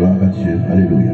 Gloire à Dieu. Alléluia.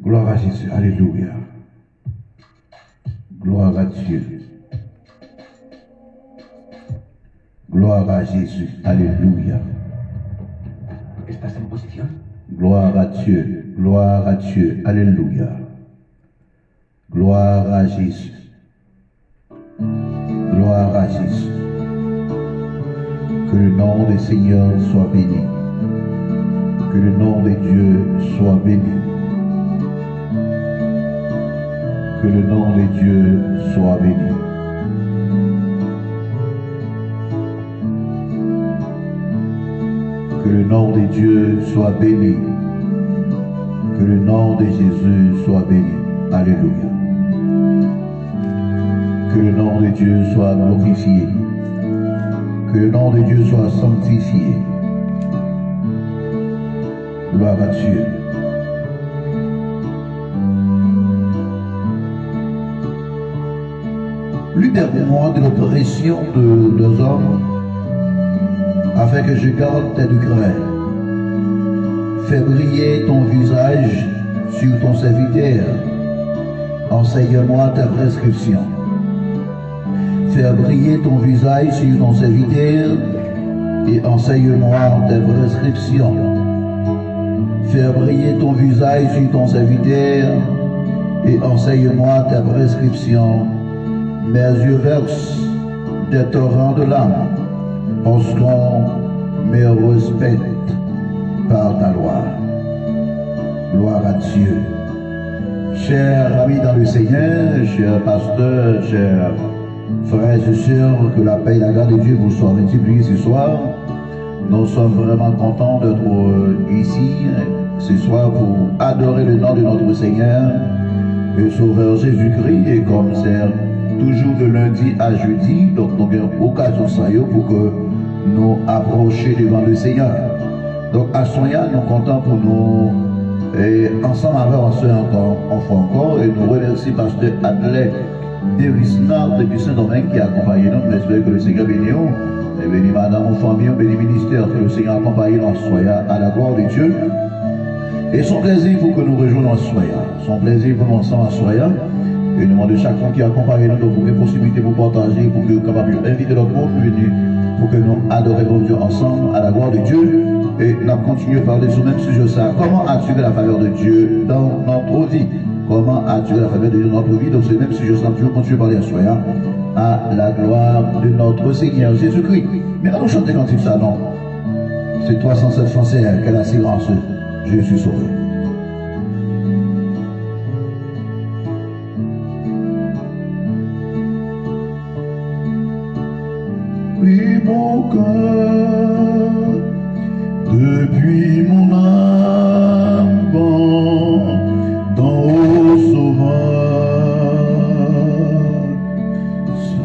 Gloire à Jésus. Alléluia. Gloire à Dieu. Gloire à Jésus. Alléluia. ¿Estás en posición? Gloire à Dieu. Gloire à Dieu. Alléluia. Gloire à Jésus. Gloire à Jésus. Que le nom du Seigneur soit béni. Que le nom de Dieu soit béni. Que le nom de Dieu soit béni. Que le nom de Dieu soit béni. Que le nom de Jésus soit béni. Alléluia. Que le nom de Dieu soit glorifié. Que le nom de Dieu soit sanctifié. Gloire à Dieu. L'une des moments de l'oppression de deux hommes, afin que je garde tes degrés. Fais briller ton visage sur ton serviteur. Enseigne-moi ta prescription. Fais briller ton visage sur ton serviteur et enseigne-moi tes prescriptions. Fais briller ton visage sur ton serviteur et enseigne-moi tes prescriptions. Mes yeux versent des torrents de larmes, parce qu'on me respecte par ta loi. Gloire à Dieu. Chers amis dans le Seigneur, chers pasteurs, chers frères et sœurs, que la paix et la grâce de Dieu vous soient multipliées ce soir. Nous sommes vraiment contents d'être ici ce soir pour adorer le nom de notre Seigneur et Sauveur Jésus-Christ. Et comme c'est toujours de lundi à jeudi, donc nous avons occasion pour que nous approchions devant le Seigneur. Donc à Sonia, nous sommes contents pour nous et ensemble avec on fait encore et nous remercions Pasteur Adley Devisna depuis Saint-Domingue qui a accompagné nous. J'espère que le Seigneur bénit nous. Et béni madame, famille, béni ministère, que le Seigneur accompagne nous Soya à la gloire de Dieu. Et son plaisir pour que nous rejoignions à Soya. Son plaisir pour nous ensemble à Soya. Et nous demandons chaque fois qui accompagne nous pour que possibilité pour partager, pour que nous capables d'inviter notre monde venir, pour que nous adorions Dieu ensemble à la gloire de Dieu. Et nous continuons à parler sur le même sujet ça. Comment attirer la faveur de Dieu dans notre vie? Comment attirer la faveur de Dieu dans notre vie? Donc c'est le même sujet ça. Toujours continuer à parler à Soya, à la gloire de notre Seigneur Jésus-Christ. Mais allons chanter quand il ça, non? C'est 307 français, quelle assurance, je suis sauvé. mon cœur, depuis mon âme dans au sauveur,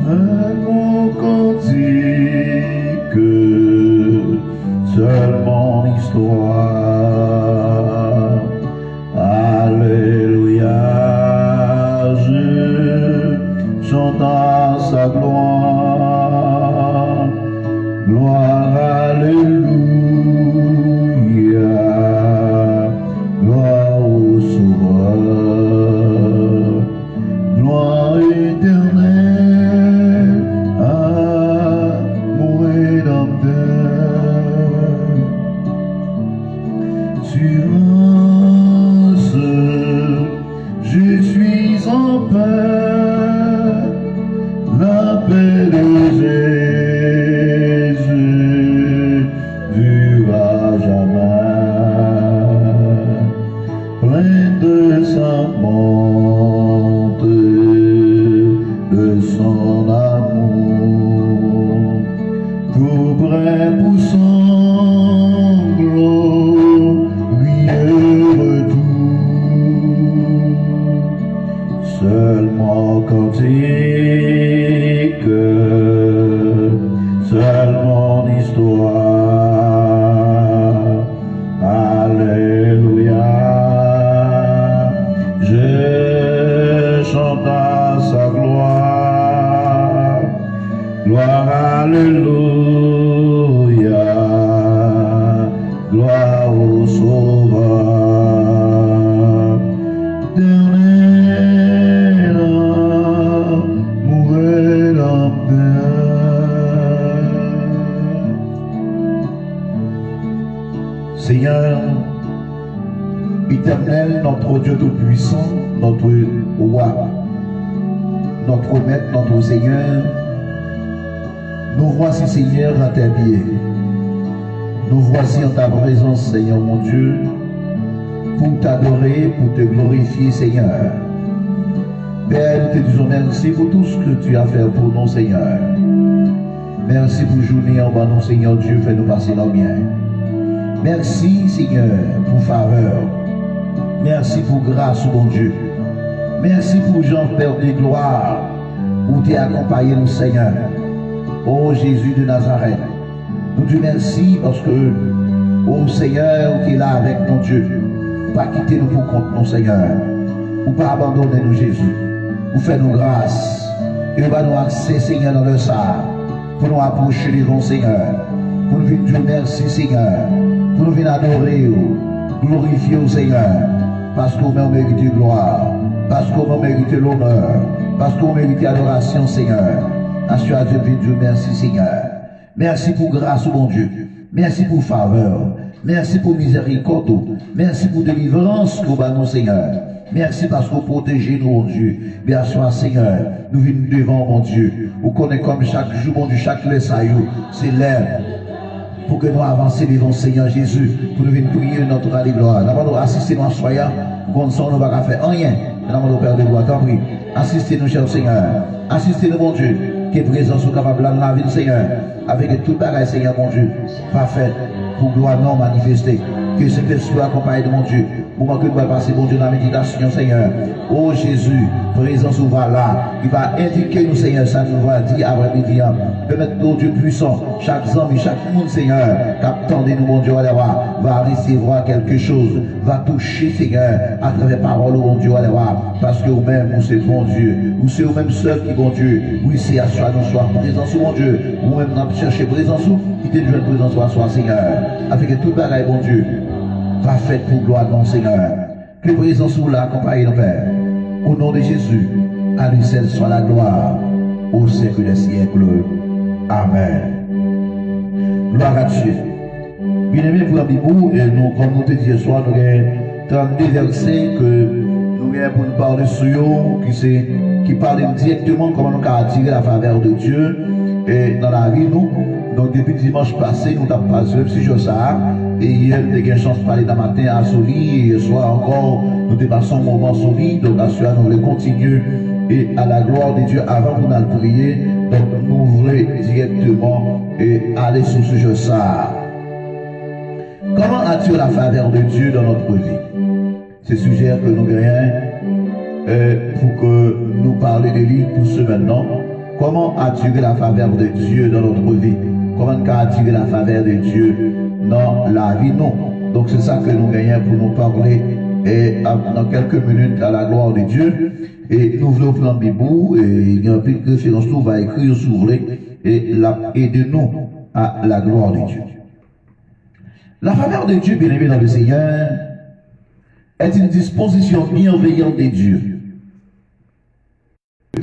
seul mon cantique, seul mon histoire. Alléluia, je chante à sa gloire. Gloire, alléluia, gloire au Sauveur, gloire éternelle à mon Rédempteur. Sur je suis en paix, la paix de Jésus durera jamais, plein de sa bonté, de son amour, tout près pour son glorieux retour. Seul mon cantique, seul mon histoire. Alléluia, je chante à sa gloire. Gloire, alléluia, gloire au Sauveur. Seigneur, éternel, notre Dieu Tout-Puissant, notre Roi, notre Maître, notre Seigneur, nous voici, Seigneur, à tes pieds. Nous voici en ta présence, Seigneur mon Dieu, pour t'adorer, pour te glorifier, Seigneur. Père, nous te disons merci pour tout ce que tu as fait pour nous, Seigneur. Merci pour journée en bas, nous, Seigneur Dieu, fais-nous passer dans bien. Merci, Seigneur, pour faveur. Merci pour grâce, mon Dieu. Merci pour Jean, Père de gloire, où tu es accompagné, nous, Seigneur. Ô Jésus de Nazareth, nous te merci parce que, ô Seigneur, tu es là avec mon Dieu. Pas quitter nous pour compte, mon Seigneur. Ou pas abandonner nous, Jésus. Ou faire nous grâce. Et nous va nous accès, Seigneur, dans le sable. Pour nous approcher devant, Seigneur. Pour nous venir dire merci, Seigneur. Pour nous venir adorer, glorifier au Seigneur. Parce qu'on mérite gloire. Parce qu'on mérite l'honneur. Parce qu'on mérite l'adoration, Seigneur. Assure à Dieu, Dieu, merci, Seigneur. Merci pour grâce, mon Dieu. Merci pour faveur. Merci pour miséricorde. Merci pour délivrance, nous, Seigneur. Merci parce que vous protégez nous, mon Dieu. Bien sûr, Seigneur, nous venons devant, mon Dieu. Vous connaissez comme chaque jour, mon Dieu, chaque leçon, c'est l'air. Pour que nous avancions devant Seigneur Jésus, pour nous venir prier notre rallye gloire. D'abord, nous assistez-nous en soyant, pour qu'on ne va pas faire rien. D'abord, Père de gloire, t'en prie. Assistez-nous, cher Seigneur. Assistez-nous, mon Dieu, qui est présent, soit capable de la vie, Seigneur, avec tout pareil, Seigneur, mon Dieu, parfait, pour gloire non manifestée. Que ce que soit accompagné de mon Dieu. Moment que nous allons passer, mon Dieu, dans la méditation, Seigneur. Oh Jésus, présence ouvert là. Il va indiquer nous, Seigneur, ça nous va dire après-midi. Permettre, mon Dieu puissant, chaque homme et chaque monde, Seigneur, qu'attendez nous, mon Dieu, va recevoir quelque chose, va toucher, Seigneur, à travers parole, mon Dieu, parce que vous-même, vous c'est bon Dieu. Vous c'est vous-même seul qui, bon Dieu. Oui, c'est à soi, nous sois présence, mon Dieu. Vous-même, nous avons cherché présence, qui te devient présence, soit, Seigneur. Avec tout bagaille, bon Dieu. Parfaite pour gloire, non, Seigneur. Que présence vous l'accompagne, nos Père. Au nom de Jésus, à lui seul soit la gloire, au siècle des siècles. Amen. Gloire à Dieu. Bien-aimés, pour nous, nous, comme nous te disons ce soir, nous avons 32 versets que nous avons pour nous parler sur eux, qui parlent directement comment nous avons attiré la faveur de Dieu et dans la vie, nous. Donc, depuis dimanche passé, nous avons passé le petit Josa. Et hier, nous avons eu chance de parler d'un matin à Soli. Et ce soir encore, nous dépassons un moment Soli. Donc, à cela, nous voulons continuer. Et à la gloire de Dieu, avant qu'on aille prier, Donc, nous voulons directement aller sur ce sujet ça. Comment attirer la faveur de Dieu dans notre vie? C'est ce sujet que nous gagnons pour que nous parlions de lui pour ce maintenant. Comment attirer la faveur de Dieu dans notre vie? Comment attirer la faveur de Dieu dans la vie? Non. Donc c'est ça que nous gagnons pour nous parler dans quelques minutes à la gloire de Dieu. Et nous voulons prendre Bibou et il y a un peu de référence, nous va écrire sur vous et aider-nous à la gloire de Dieu. La faveur de Dieu, bien aimé dans le Seigneur, est une disposition bienveillante de Dieu.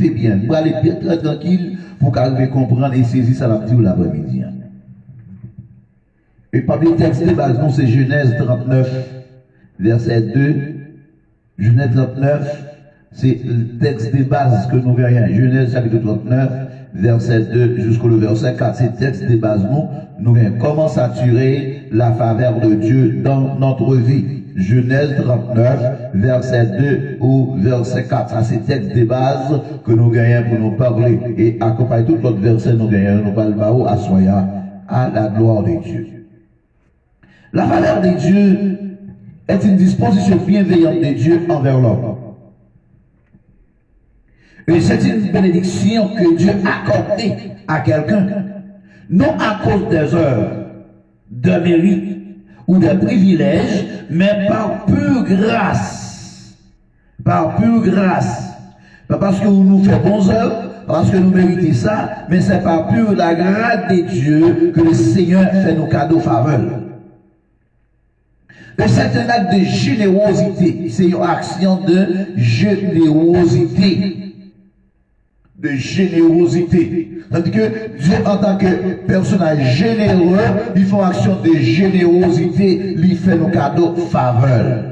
C'est bien, vous allez bien très tranquille pour qu'arriver à comprendre et saisir ça l'après-midi. Et parmi les textes de base, c'est Genèse 39, verset 2. Genèse 39, c'est le texte de base que nous voyons. Genèse chapitre 39, verset 2 jusqu'au verset 4. C'est le texte de base, nous voyons comment s'attirer la faveur de Dieu dans notre vie. Genèse 39, verset 2 ou verset 4. Ça, c'est le texte de base que nous gagnons pour nous parler. Et accompagner tout l'autre verset, nous gagnons, nous parlons à Soya, à la gloire de Dieu. La faveur de Dieu est une disposition bienveillante de Dieu envers l'homme. Et c'est une bénédiction que Dieu a accordée à quelqu'un, non à cause des œuvres, de mérite ou de privilèges, mais par pure grâce. Par pure grâce. Pas parce que nous faisons bons œuvres, parce que nous méritons ça, mais c'est par pure la grâce de Dieu que le Seigneur fait nos cadeaux faveurs. C'est un acte de générosité. C'est une action de générosité. De générosité. C'est-à-dire que Dieu, en tant que personnage généreux, il fait action de générosité, il fait nos cadeaux faveurs.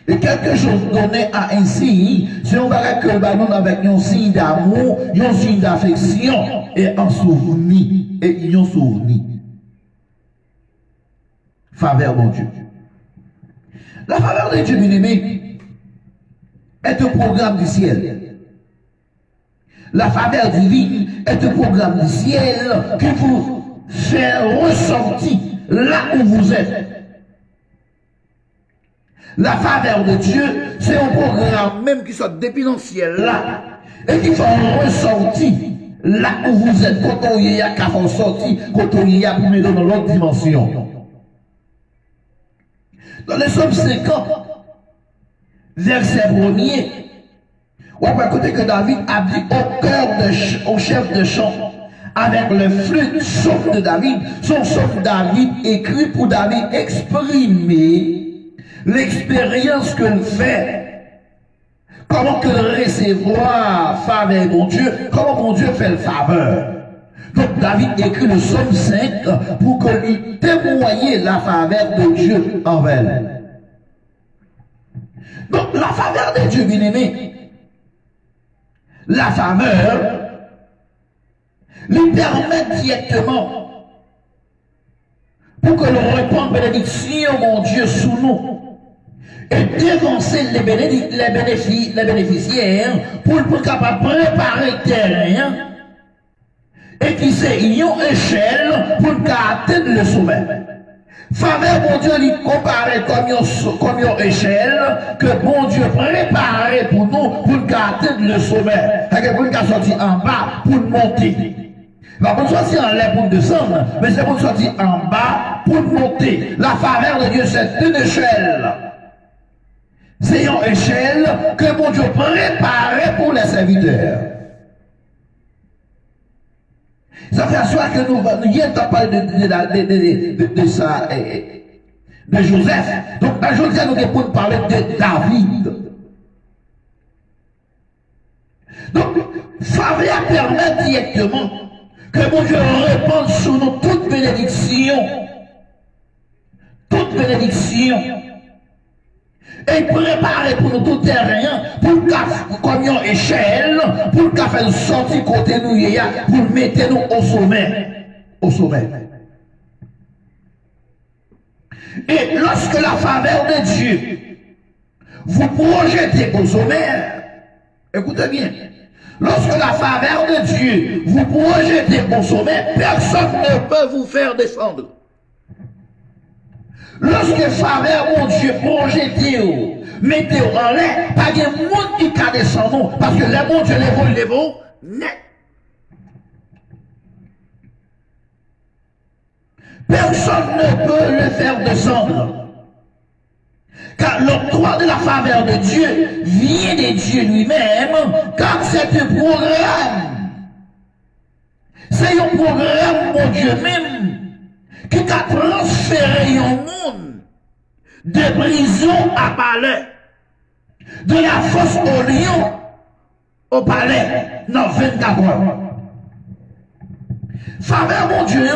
Et quelque chose donné à un signe, si on va que nous avec un signe d'amour, un signe d'affection, et un souvenir, et un souvenir. Faveur de Dieu. La faveur de Dieu, bien aimé, est un programme du ciel. La faveur divine est un programme du ciel qui vous fait ressentir là où vous êtes. La faveur de Dieu, c'est un programme même qui sort depuis le ciel là et qui fait ressentir là où vous êtes. Quand on y a qu'à faire sortir, quand on y a pour mettre dans l'autre dimension. Dans les Psaumes 50, verset 1er, on peut écouter que David a dit au chef de chant, avec le flûte, psaume de David, son psaume David écrit pour David exprimer l'expérience que le fait, comment que recevoir faveur mon Dieu, comment mon Dieu fait le faveur. Donc David écrit le psaume 5 pour que lui témoigne la faveur de Dieu envers elle. Donc la faveur de Dieu, bien aimé, la faveur lui permet directement pour que l'on réponde bénédiction, mon Dieu, sous nous. Et dévancer les bénéficiaires pour capable préparer le terrain et qui c'est une échelle pour atteindre le sommet. Faveur, mon Dieu, lui comparer comme une échelle que bon Dieu préparait pour nous pour atteindre le sommet. C'est pour nous sortir en bas pour monter. Pas pour sortir en l'air pour descendre, mais c'est pour sortir en bas pour monter. La faveur de Dieu, c'est une échelle. C'est une échelle que mon Dieu préparait pour les serviteurs. Ça fait asseoir que nous avons parlé de ça, de Joseph. Donc, aujourd'hui, nous devons parler de David. Donc, faveur permet directement que mon Dieu réponde sur nous toute bénédiction. Toute bénédiction. Et préparer pour nous tout terrain, pour comme une échelle, pour qu'à faire sortir côté nous, pour mettre nous au sommet. Au sommet. Et lorsque la faveur de Dieu vous projetez au sommet, écoutez bien, Lorsque la faveur de Dieu vous projette au sommet, personne ne peut vous faire descendre. Lorsque faveur, mon Dieu, projette, mettez en l'air, pas de monde qui peut descendre, parce que les mon Dieu, les vaux, net. Personne ne peut le faire descendre. Car l'octroi de la faveur de Dieu vient de Dieu lui-même, car c'est un programme. C'est un programme, mon Dieu même, qui a transféré un monde de prison à palais, de la fosse au lion au palais, dans 24 heures. Faveur, mon Dieu,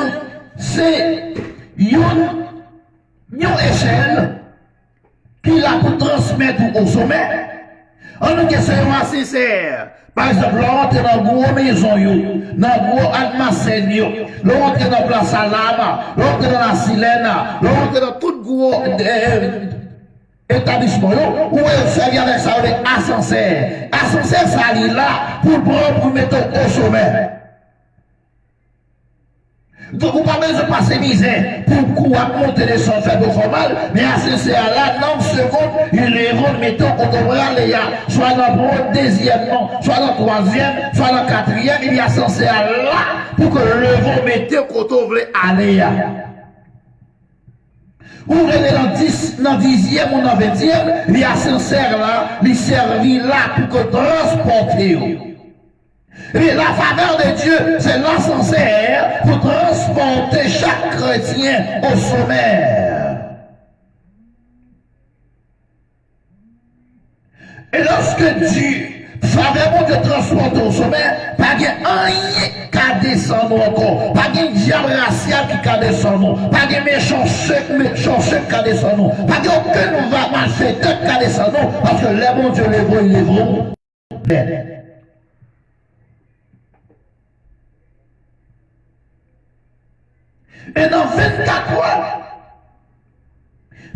c'est une échelle qui l'a pour transmettre au sommet. En nous question sincère. Par exemple, là, on est dans une grosse maison, dans une grosse atmosphère, là, on est dans la Salama, là, on est dans la Silène, là, on est dans tout gros établissement, où on fait avec ça, avec ascenseur. Ascenseur, ça est là pour prendre, pour mettre au sommet. Donc, vous ne pouvez pas passer misère pour courir monter les sons faibles formal, mais à ce là, dans une seconde, ils les vont mettre au tombeau, soit dans le deuxièmement, soit dans le troisième, soit dans le quatrième, il y a censé là pour que le vent mette au tombeau aller. Ou dans le 10e ou dans le 20e, il y a censé là, il servit là pour que transporter. Et la faveur de Dieu, c'est l'ascenseur pour transporter chaque chrétien au sommet. Et lorsque Dieu, faveur de transporter au sommet, pas de rien qu'à descendre encore, pas de diable racial qui qu'à descendre, pas de méchant qui qu'à descendre, pas de aucun malfaiteur qui qu'à descendre, parce que les bons Dieu, les vont. Et dans 24 heures,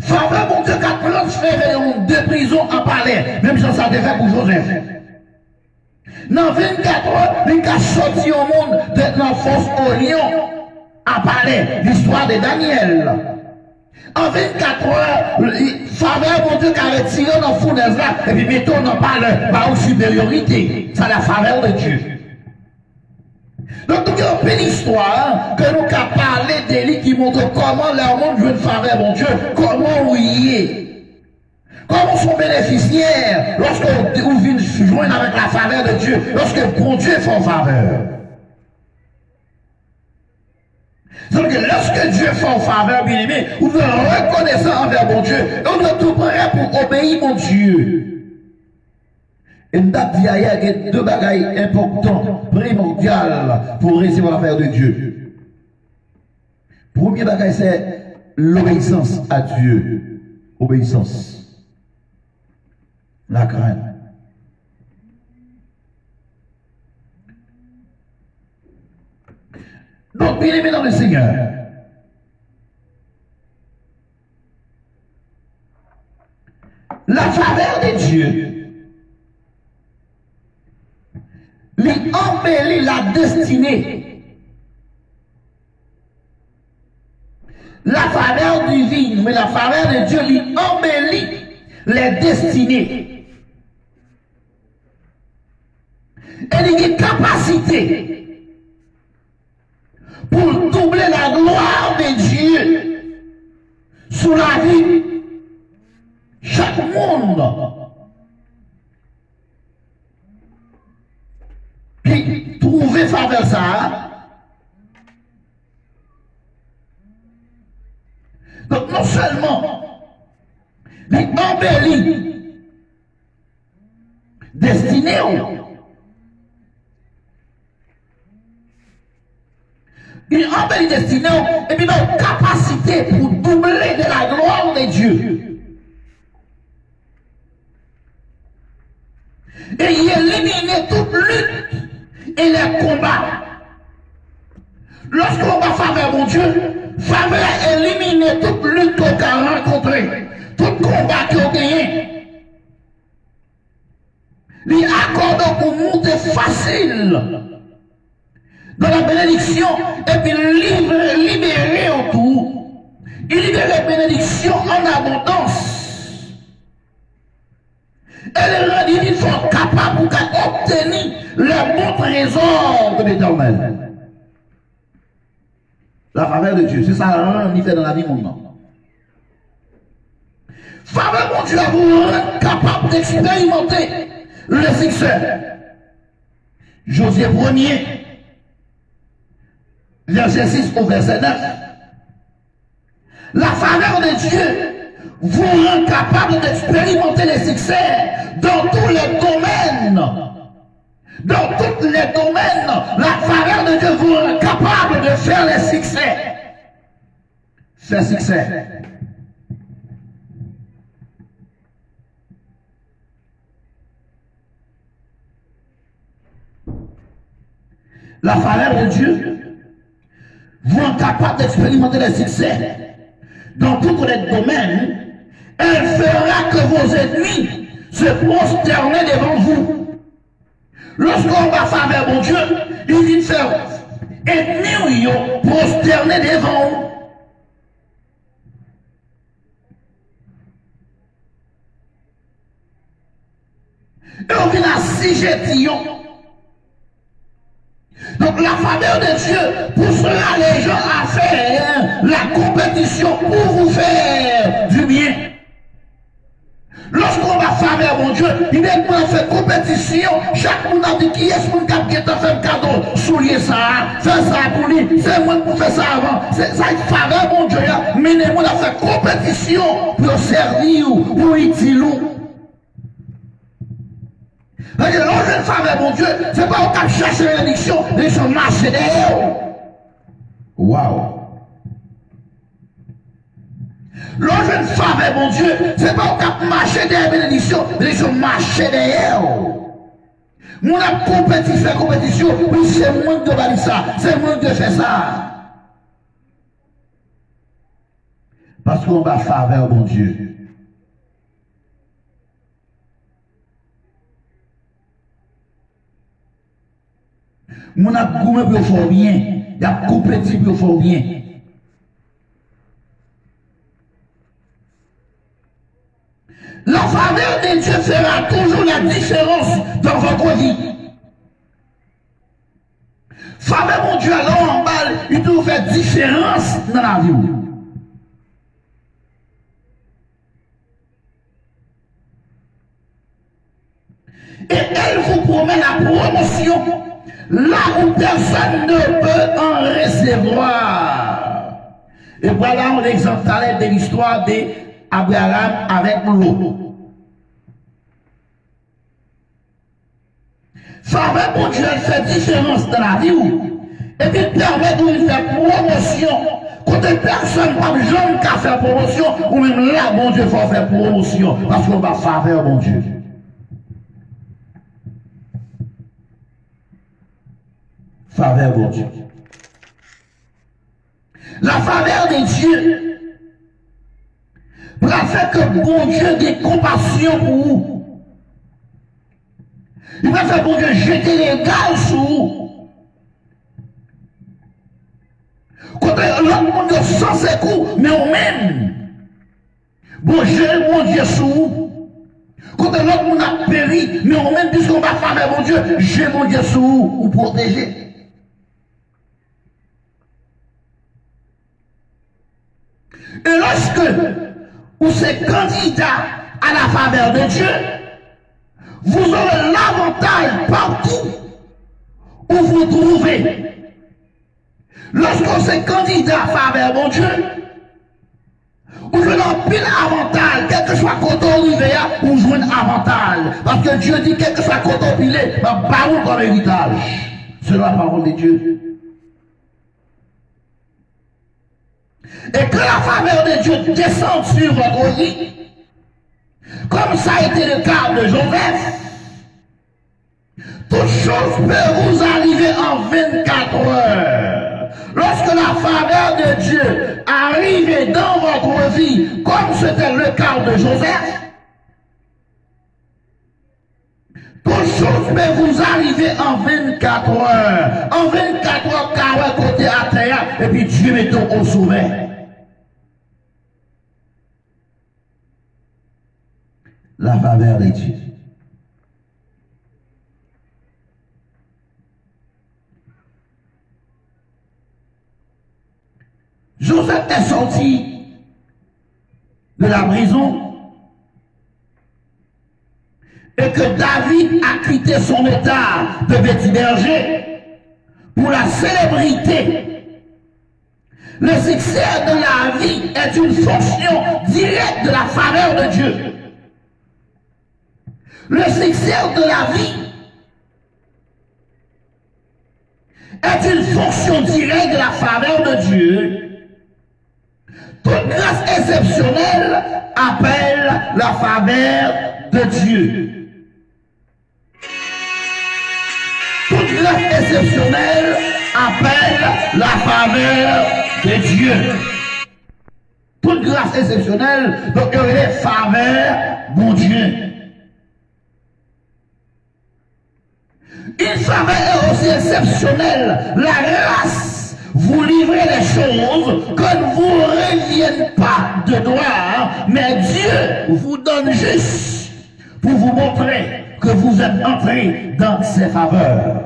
faveur mon Dieu qu'a transféré de prison en palais, même si ça devait pour Joseph. Dans 24 heures, il a sorti au monde de la force au lion en palais, l'histoire de Daniel. En 24 heures, faveur mon Dieu qu'a retiré dans la fournaise là, et puis mettons dans palais, par une supériorité. C'est la faveur de Dieu. Donc, il y a une belle histoire que nous avons parlé d'Élie qui montre comment leur monde veut une faveur, mon Dieu, comment oui est. Comment sont bénéficiaires lorsqu'on vient se joindre avec la faveur de Dieu, lorsque bon Dieu fait en faveur. Donc, lorsque Dieu fait en faveur, bien aimé, vous devez reconnaissant envers mon Dieu, et on doit tout prêt pour obéir mon Dieu. Et nous avons dit qu'il y a deux bagailles importants, primordiales pour recevoir l'affaire de Dieu. Premier bagaille, c'est l'obéissance à Dieu. Obéissance. La crainte. Donc, bien aimé dans le Seigneur, la faveur de Dieu, lui embellit la destinée. La faveur divine, mais la faveur de Dieu lui embellit les destinées. Elle a une capacité pour doubler la gloire de Dieu sur la vie. Chaque monde qui trouvait faveur ça. Donc non seulement les embellis destinés il embellit destinés et puis une capacité pour doubler de la gloire de Dieu. Et il élimine toute lutte et les combats. Lorsqu'on va faveur mon Dieu, faveur élimine toute lutte qu'on a rencontrée, tout combat qu'on a gagné. Il accorde pour monter facile dans la bénédiction et puis libérer autour. Il libère la bénédiction en abondance. Et les rendit sont capables d'obtenir le bon trésor de l'Éternel. La faveur de Dieu, c'est ça qu'il fait dans la vie maintenant. Faveur mon Dieu, vous rend capable d'expérimenter le succès. Josué 1er, verset 6 au verset 9. La faveur de Dieu vous rend capable d'expérimenter le succès dans tous les domaines. Dans tous les domaines, la faveur de Dieu vous rend capable de faire le succès. Faire succès. La faveur de Dieu vous rend capable d'expérimenter le succès dans tous les domaines. Elle fera que vos ennemis se prosternent devant vous. Lorsqu'on va faveur mon Dieu, il dit faire ennemis prosterner devant vous. Et on vient assujettir. Donc la faveur de Dieu poussera les gens à faire la compétition pour vous faire du bien. Lorsqu'on va faveur mon Dieu, il est pour faire compétition. Chaque monde a dit qui est-ce qu'on a fait un cadeau, soulier ça, faire ça pour lui, c'est moi pour faire ça avant. C'est ça faveur mon Dieu, mais les gens a fait compétition pour servir, pour utiliser. L'enjeu de faveur, mon Dieu, c'est pas au cap chercher l'élection, les gens marchent derrière. Waouh! L'enjeu de faveur, mon Dieu, c'est pas au cap marcher derrière l'élection, les gens marchent derrière. Mon a compétit, faire compétition, oui, c'est moi de baliser ça, c'est moi de faire ça. Parce qu'on va faveur, mon Dieu. Mon a goûté pour faire bien, il a compétit pour faire bien. La faveur de Dieu fera toujours la différence dans votre vie. Faveur mon Dieu, alors en bas, il doit faire différence dans la vie. Et elle vous promet la promotion là où personne ne peut en recevoir. Et voilà un exemple de l'histoire d'Abraham avec l'eau. Faveur pour Dieu fait différence dans la vie. Et puis permet de faire promotion. Quand personne n'a jamais qu'à faire promotion, ou même là, mon Dieu, il faut faire promotion. Parce qu'on va faveur, mon Dieu. Faveur, mon Dieu. La faveur de Dieu pour faire que bon Dieu ait compassion pour vous. Il va faire bon Dieu jeter les gars sur vous. Quand l'autre monde est sans ses coups, mais on même. Bon Dieu sur vous. Quand l'autre monde a péri, mais on même, puisqu'on va faire mon Dieu, j'ai mon Dieu sur vous, ou protéger. Et lorsque vous êtes candidat à la faveur de Dieu, vous aurez l'avantage partout où vous trouvez. Lorsqu'on est candidat à la faveur de Dieu, vous avez un pile avantage, quel que soit côté arrivé, vous jouez un avantage. Parce que Dieu dit, quel que soit côté pilé, pas où comme héritage. C'est la parole de Dieu. Et que la faveur de Dieu descende sur votre vie, comme ça a été le cas de Joseph, toute chose peut vous arriver en 24 heures. Lorsque la faveur de Dieu arrive dans votre vie, comme c'était le cas de Joseph, toute peut vous arriver en 24 heures. En 24 heures, car côté à terre, et puis Dieu met au sommet. La faveur de Dieu. Joseph est sorti de la prison et que David a quitté son état de petit berger pour la célébrité. Le succès de la vie est une fonction directe de la faveur de Dieu. Le succès de la vie est une fonction directe de la faveur de Dieu. Toute grâce exceptionnelle appelle la faveur de Dieu. Toute grâce exceptionnelle appelle la faveur de Dieu. Toute grâce exceptionnelle, donc il y a faveur, mon Dieu. Une faveur est aussi exceptionnelle. La grâce vous livrez les choses que ne vous reviennent pas de droit, mais Dieu vous donne juste pour vous montrer que vous êtes entré dans ses faveurs.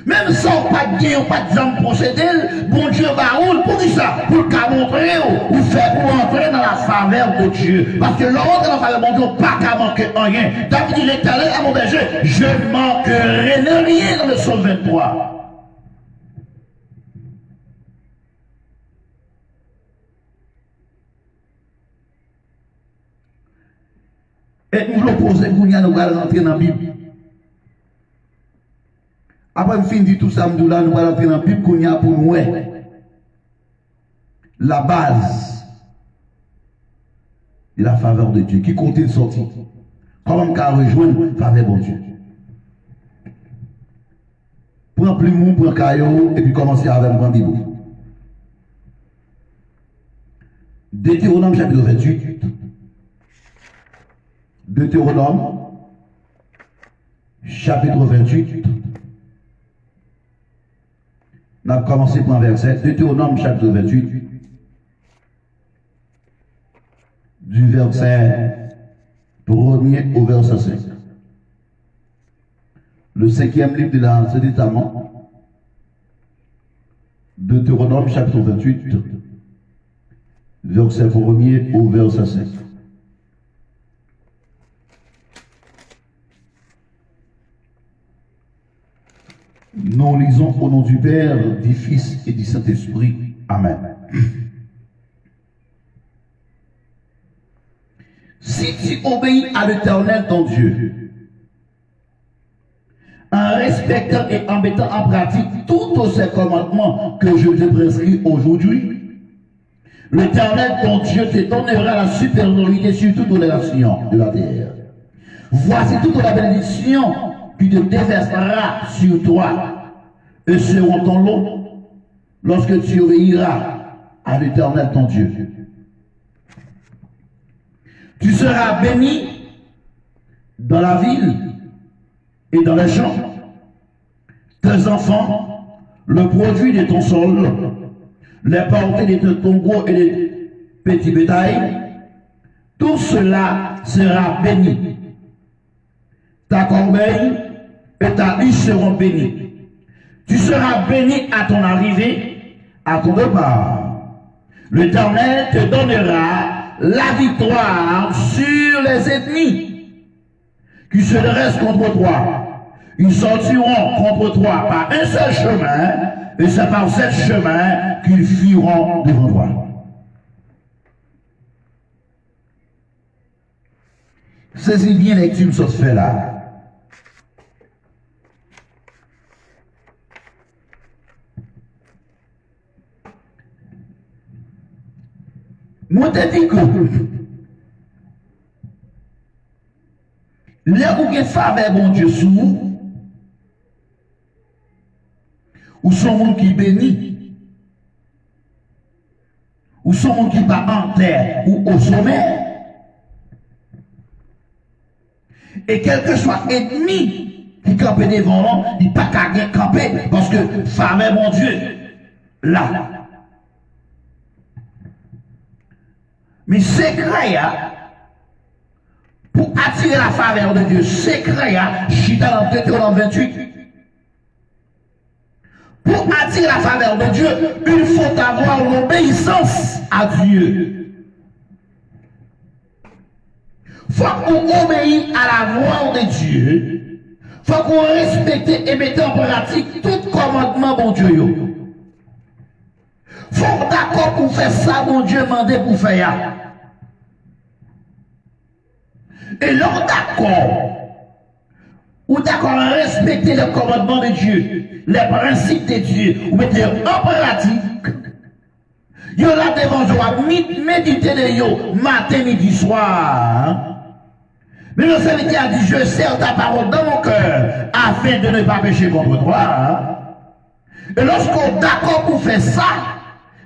Même sans pas de gain ou pas de jambe procédé, bon Dieu va rouler pour ça, pour qu'à montrer ou faire pour entrer dans la faveur de Dieu. Parce que l'autre dans la faveur de Dieu, pas qu'à manquer rien. David dit l'Éternel à mon berger, je ne manquerai de rien dans le psaume 23. Et nous voulons poser pour nous allons rentrer dans la Bible. Après, nous finissons tout ça, nous allons rentrer dans la Bible pour nous la base de la faveur de Dieu, qui compte de sortir. Comment on peut rejoindre la faveur de Dieu? Prends plus de monde, prends caillou, et puis commencer avec un Bible. Deutéronome chapitre 28. Deutéronome chapitre 28. On a commencé par un verset. Deutéronome chapitre 28. Du verset 1er au verset 5. Le 5e livre de l'Ancien Testament. Deutéronome chapitre 28. Verset 1er au verset 5. Nous lisons au nom du Père, du Fils et du Saint-Esprit. Amen. Si tu obéis à l'Éternel ton Dieu, en respectant et en mettant en pratique tous ces commandements que je te prescris aujourd'hui, l'Éternel ton Dieu te donnera la supériorité sur toutes les nations de la terre. Voici toute la bénédiction qui te déversera sur toi et seront ton lot lorsque tu obéiras à l'Éternel ton Dieu. Tu seras béni dans la ville et dans les champs. Tes enfants, le produit de ton sol, les portées de ton gros et des petits bétails, tout cela sera béni. Ta corbeille et ta huche seront bénies. Tu seras béni à ton arrivée, à ton départ. L'Éternel te donnera la victoire sur les ennemis qui se dressent contre toi. Ils sortiront contre toi par un seul chemin, et c'est par ce chemin qu'ils fuiront devant toi. Saisis bien les lecture sur ce fait-là. Moi, je te dis que là où il faveur bon Dieu sous vous, ou son monde qui bénit, ou son monde qui va en terre ou au sommet, et quel que soit ennemi qui campe devant, il pas qu'à camper, parce que faveur mon Dieu, là. Mais secret, pour attirer la faveur de Dieu, secret, Chita dans Deutéronome 28. Pour attirer la faveur de Dieu, il faut avoir l'obéissance à Dieu. Il faut qu'on obéisse à la voix de Dieu. Il faut qu'on respecte et mette en pratique tout commandement, bon Dieu. Il faut d'accord pour faire ça, bon Dieu, mandé pour faire. Et là, d'accord. Ou d'accord respecter le commandement de Dieu, les principes de Dieu, ou mettez en pratique. Yo là devant joie, méditer de yo, matin, midi, soir. Mais le serviteur a dit, je serre ta parole dans mon cœur, afin de ne pas pécher contre toi. Et lorsqu'on est d'accord pour faire ça,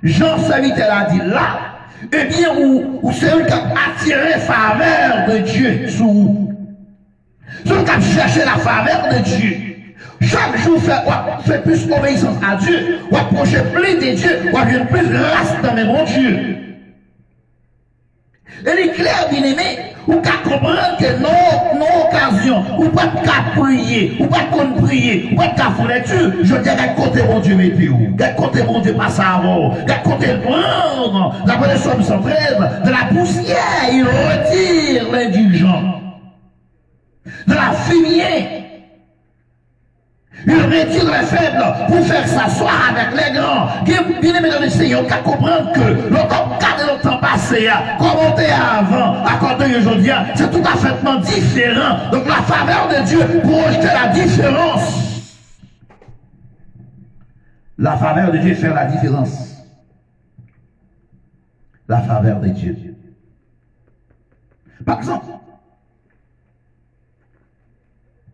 Jean serviteur a dit là, eh bien, ou celui qui a attiré faveur de Dieu sur vous. Celui qui a cherché la faveur de Dieu. Chaque jour, fait plus obéissance à Dieu, ou approcher plus de Dieu, ou avoir plus grâce dans mes bons Dieu. Et les clairs, bien aimés, ou qu'à comprendre que nos occasions, ou pas qu'à prier, ou pas qu'on prier, ou pas qu'à fourniture, je dis à côté mon Dieu mettez où, à côté mon Dieu passe avant, à côté le prendre, d'après le Somme 113, de la poussière, il retire l'indulgent. De la fumée, il retire les faibles pour faire s'asseoir avec les grands. Bien aimé dans le Seigneur, qu'à comprendre que le temps passé, comme on était avant, à côté d'aujourd'hui, c'est tout à fait différent. Donc la faveur de Dieu pour rejeter la différence. La faveur de Dieu fait la différence. La faveur de Dieu. Par exemple,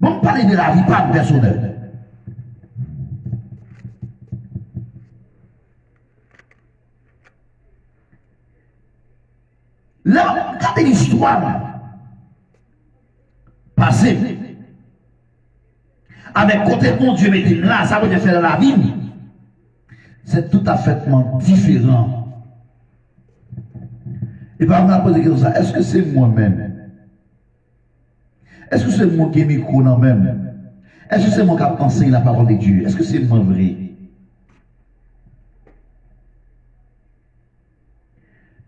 bon, parler de la vie pas personnelle. Là, regardez l'histoire passée. Avec côté mon Dieu mettez là, ça veut dire faire la vie. C'est tout à fait différent. Et par exemple, poser question ça, est-ce que c'est moi-même? Est-ce que c'est moi qui ai mis micro dans même? Est-ce que c'est moi qui ai enseigné la parole de Dieu? Est-ce que c'est moi vrai?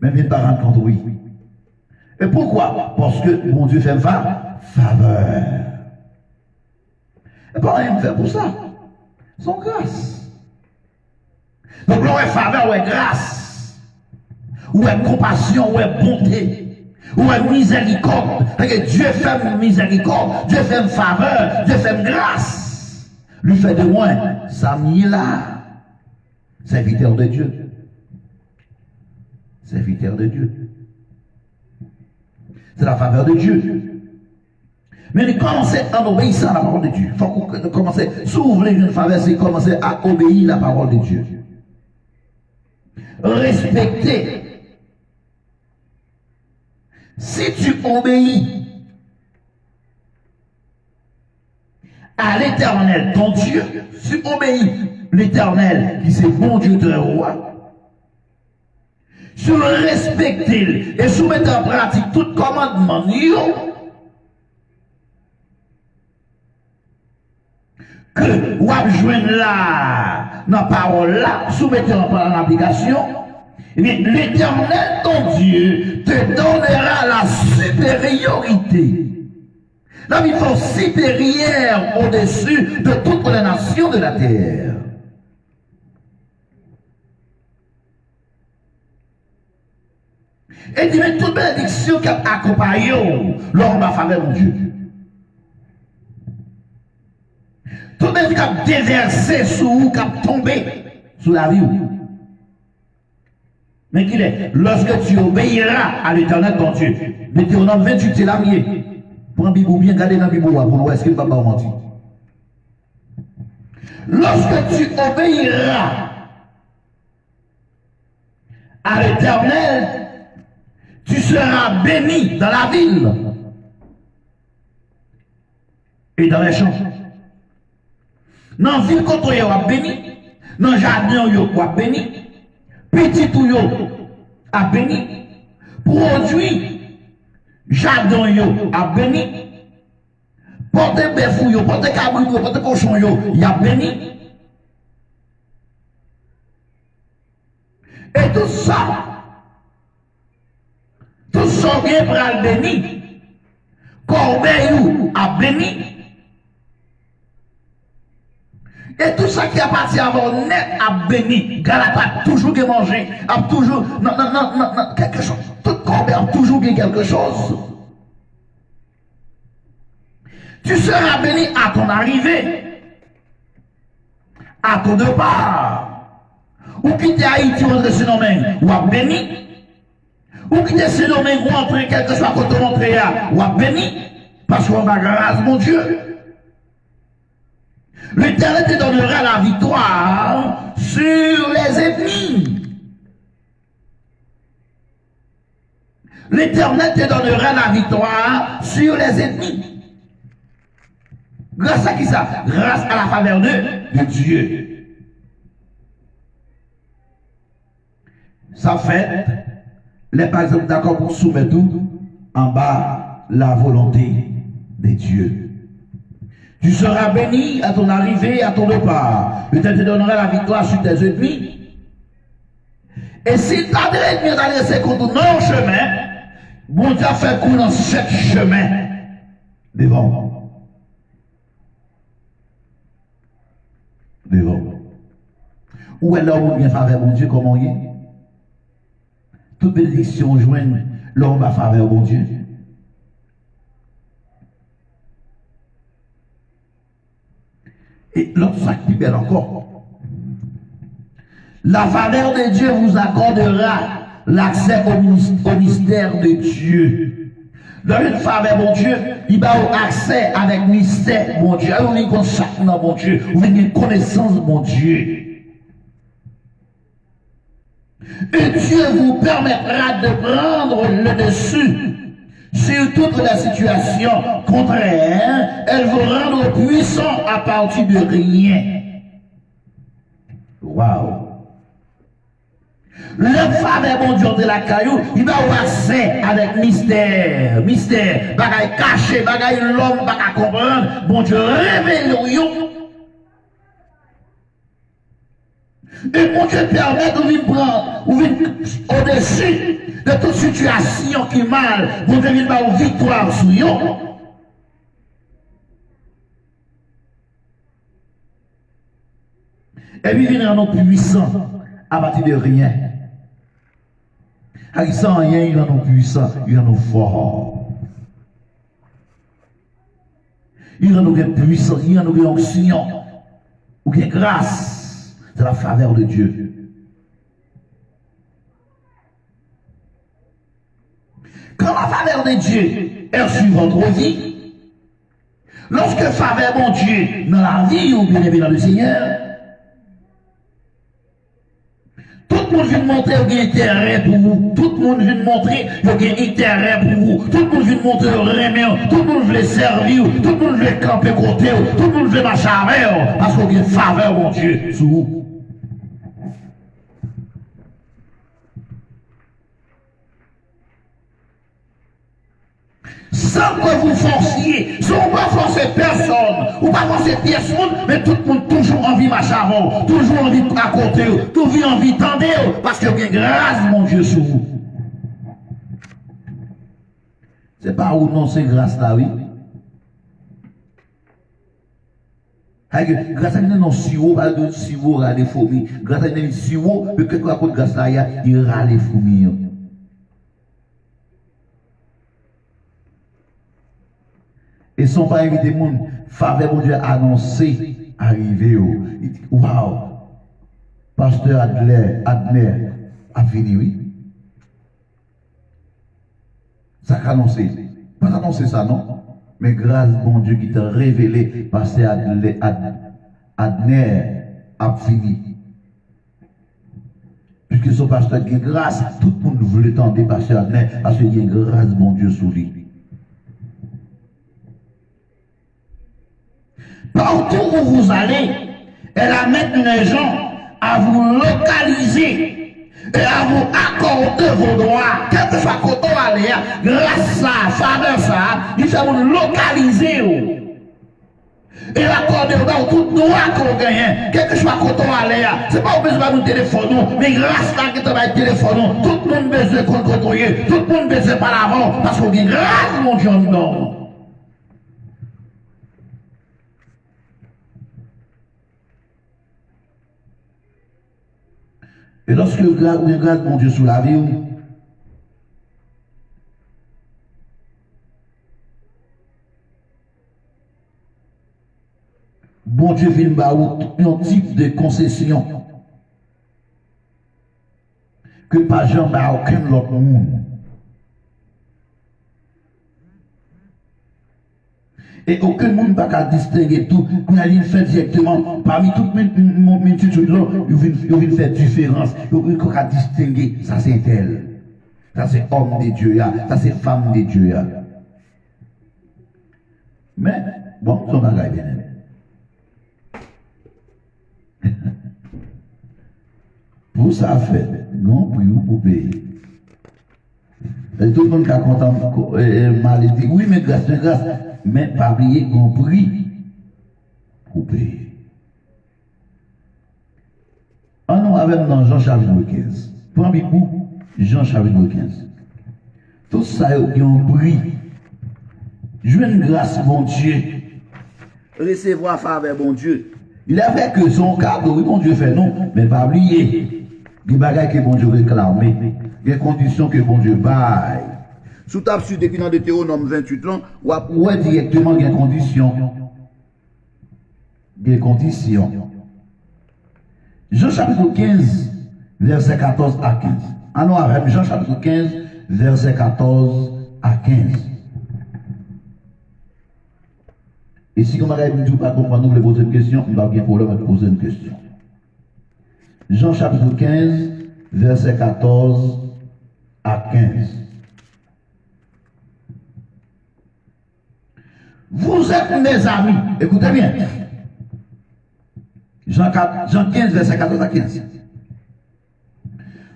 Même mes parents comptent oui. Et pourquoi? Parce que mon Dieu fait faveur. Et pas rien faire pour ça. Son grâce. Donc là, on est faveur, on est grâce. Ou est compassion, ou est bonté. Ou est miséricorde. Dieu fait miséricorde, Dieu fait faveur, Dieu fait grâce. Lui fait de moins, ça m'y est là. Serviteur de Dieu. Serviteur de Dieu. C'est la faveur de Dieu. Mais il commencer en obéissant à la parole de Dieu. Il faut qu'on commence, si vous voulez une faveur, c'est commencer à obéir à la parole de Dieu. Respecter. Si tu obéis à l'Éternel, ton Dieu, si tu obéis l'Éternel, qui c'est bon Dieu de roi, si tu respectes et soumettre en pratique tout commandement, que vous avez là, dans la parole là, soumettez en application, eh bien, l'Éternel, ton Dieu, te donnera la supériorité. La force supérieure au-dessus de toutes les nations de la terre. Et dit, mais toute bénédiction qui a accompagné l'homme de la faveur de Dieu. Toute bénédiction qui a déversé sous vous, qui a tombé sous la vie. Mais qu'il est, lorsque tu obéiras à l'Éternel ton Dieu, Deutéronome 28, c'est la mienne. Prends Bibou bien, gardez dans Bibou pour nous, est-ce qu'il ne va pas mentir? Lorsque tu obéiras à l'Éternel, tu seras béni dans la ville et dans les champs. Dans la ville quand yo a béni, dans le jardin yo a béni, petit tout yo a béni, produit jardin yo a béni, porte bœuf yo, porte cabri yo, porte cochon yo, y a béni. Et tout ça bien pour le béni, corbeille a béni. Et tout ça qui a parti avant net a béni. Galata toujours que manger, a toujours non, quelque chose. Tout corbeille a toujours quelque chose. Tu seras béni à ton arrivée, à ton départ. Ou quitter Haïti, ou rentrer sur ou à béni. Ou quitter sur ou entrer quelque soit quand on rentre, ou à béni. Parce qu'on va grâce, mon Dieu. L'Éternel te donnera la victoire sur les ennemis. L'Éternel te donnera la victoire sur les ennemis. Grâce à qui ça? Grâce à la faveur de Dieu. Ça fait, les par exemple d'accord pour soumettre tout en bas la volonté de Dieu. Tu seras béni à ton arrivée, à ton départ. L'Éternel te donnera la victoire sur tes ennemis. Et si tu as des ennemis à laisser contre non chemin, bon Dieu a fait coup dans 7 chemins devant. Devant. Où est l'homme bien faveur, mon Dieu, comment il est? Toute bénédiction joigne l'homme à faveur, mon Dieu. Et l'autre sac plus belle encore. La faveur de Dieu vous accordera l'accès au mystère de Dieu. Dans une faveur, mon Dieu, il va avoir accès avec mystère, mon Dieu. Vous avez une conscience, mon Dieu. Vous avez une connaissance, mon Dieu. Et Dieu vous permettra de prendre le dessus sur toutes les situations contraires. Elle vous rendra puissant à partir de rien. Waouh! Le faveur, mon Dieu, de la caillou, il va avoir accès avec mystère. Mystère, bagaille caché, bagaille l'homme, bagaille comprendre. Mon Dieu, révèle-le. Et mon Dieu permet de venir prendre, ou venir au-dessus de toute situation qui est mal. Mon Dieu vient avoir victoire sur eux. Et puis il rend puissant à partir de rien. Avec sans rien, il rend puissant, il rend fort. Il rend puissant, il rend onction, ou bien grâce. C'est la faveur de Dieu. Quand la faveur de Dieu est sur votre vie, lorsque faveur mon Dieu dans la vie ou bien dans le Seigneur, tout le monde vient montrer qu'il y a intérêt pour vous. Tout le monde vient montrer qu'il y a intérêt pour vous. Tout le monde vient montrer le remède. Tout le monde veut servir. Tout le monde veut camper côté. Tout le monde veut marcher avec. Parce qu'il y a une faveur, mon Dieu, sur vous. Sans que vous forciez, sans pas forcer personne, ou pas forcer personne, mais tout le monde toujours envie de marcher avant, toujours envie de raconter, toujours envie de tendre, parce qu'il y a grâce, mon Dieu, sur vous. C'est pas où non, c'est grâce là, oui. Grâce à nous, si haut, pas de si haut, râle les fourmis. Grâce à nous, si haut, mais quelque chose de grâce là, il râle les fourmis. Et sont pas invité monde, faveur mon Dieu annoncé, arrivé au. Waouh! Pasteur Adler a fini, oui. Ça a annoncé. Pas annoncé ça, non? Mais grâce mon Dieu qui t'a révélé, pasteur Adler a fini. Puisque son pasteur qui grâce, tout le monde voulait tendre pasteur Adler, parce qu'il y a grâce mon Dieu sur lui. Partout où vous allez, elle amène les gens à vous localiser et à vous accorder vos droits. Quel que soit côté où aller, grâce à ça, faveur ça, il faut vous localiser. Et accorder tout droit qu'on gagne, quel que soit côté où aller, c'est pas besoin de téléphone, mais grâce à qui travaille téléphone, tout le monde besoin de contrôler, tout le monde besoin par l'avant, parce qu'on gagne grâce, mon Dieu, non. Et lorsque vous regardez mon Dieu sous la vie, bon Dieu vient un type de concession que pas jamais à aucun autre monde. Et aucun monde ne peut distinguer tout. Qu'on a fait directement parmi toutes les multitudes là, il vient faire différence. Il vient distinguer. Ça c'est tel. Ça c'est homme de Dieu. Ça c'est femme de Dieu. Mais, bon, son bagage bien aimé. Pour ça fait, non, pour payer. Et tout le monde qui a content, mal dit, oui, mais grâce, mais pas oublier qu'on prix pour payer. En nous avec dans Jean chapitre 15. Premier coup, Jean chapitre 15. Tout ça, il y a un prix. Jouer une grâce, bon Dieu. Recevoir faveur, bon Dieu. Il a fait que son cadeau, oui, bon Dieu fait non, mais pas oublier. Des bagages que bon Dieu réclame, des conditions que bon Dieu baille. Sous table sur depuis dans Deutéronome 28 ans, ou après directement des conditions. Des conditions. Jean chapitre 15, verset 14 à 15. En nous avec Jean chapitre 15, verset 14 à 15. Et si on m'a dit pas comprendre, vous voulez poser une question, on va bien pour leur poser une question. Jean chapitre 15, verset 14 à 15. Vous êtes mes amis. Écoutez bien. Jean 15, verset 14 à 15.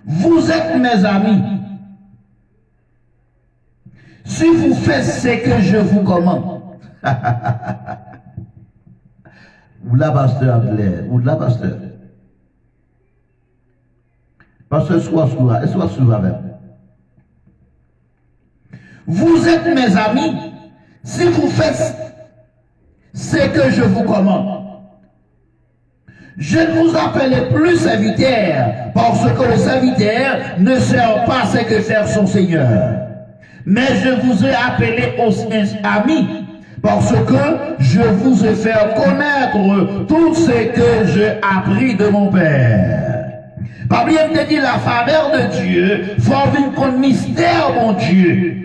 Vous êtes mes amis. Si vous faites ce que je vous commande. Ou la pasteur Blair, ou la pasteur. Pasteur, soit avec. Vous êtes mes amis si vous faites ce que je vous commande. Je ne vous appelle plus serviteur, parce que le serviteur ne sert pas ce que fait son Seigneur. Mais je vous ai appelé aux amis, parce que je vous ai fait connaître tout ce que j'ai appris de mon Père. Par bien te dit la faveur de Dieu, faut vivre comme mystère, mon Dieu.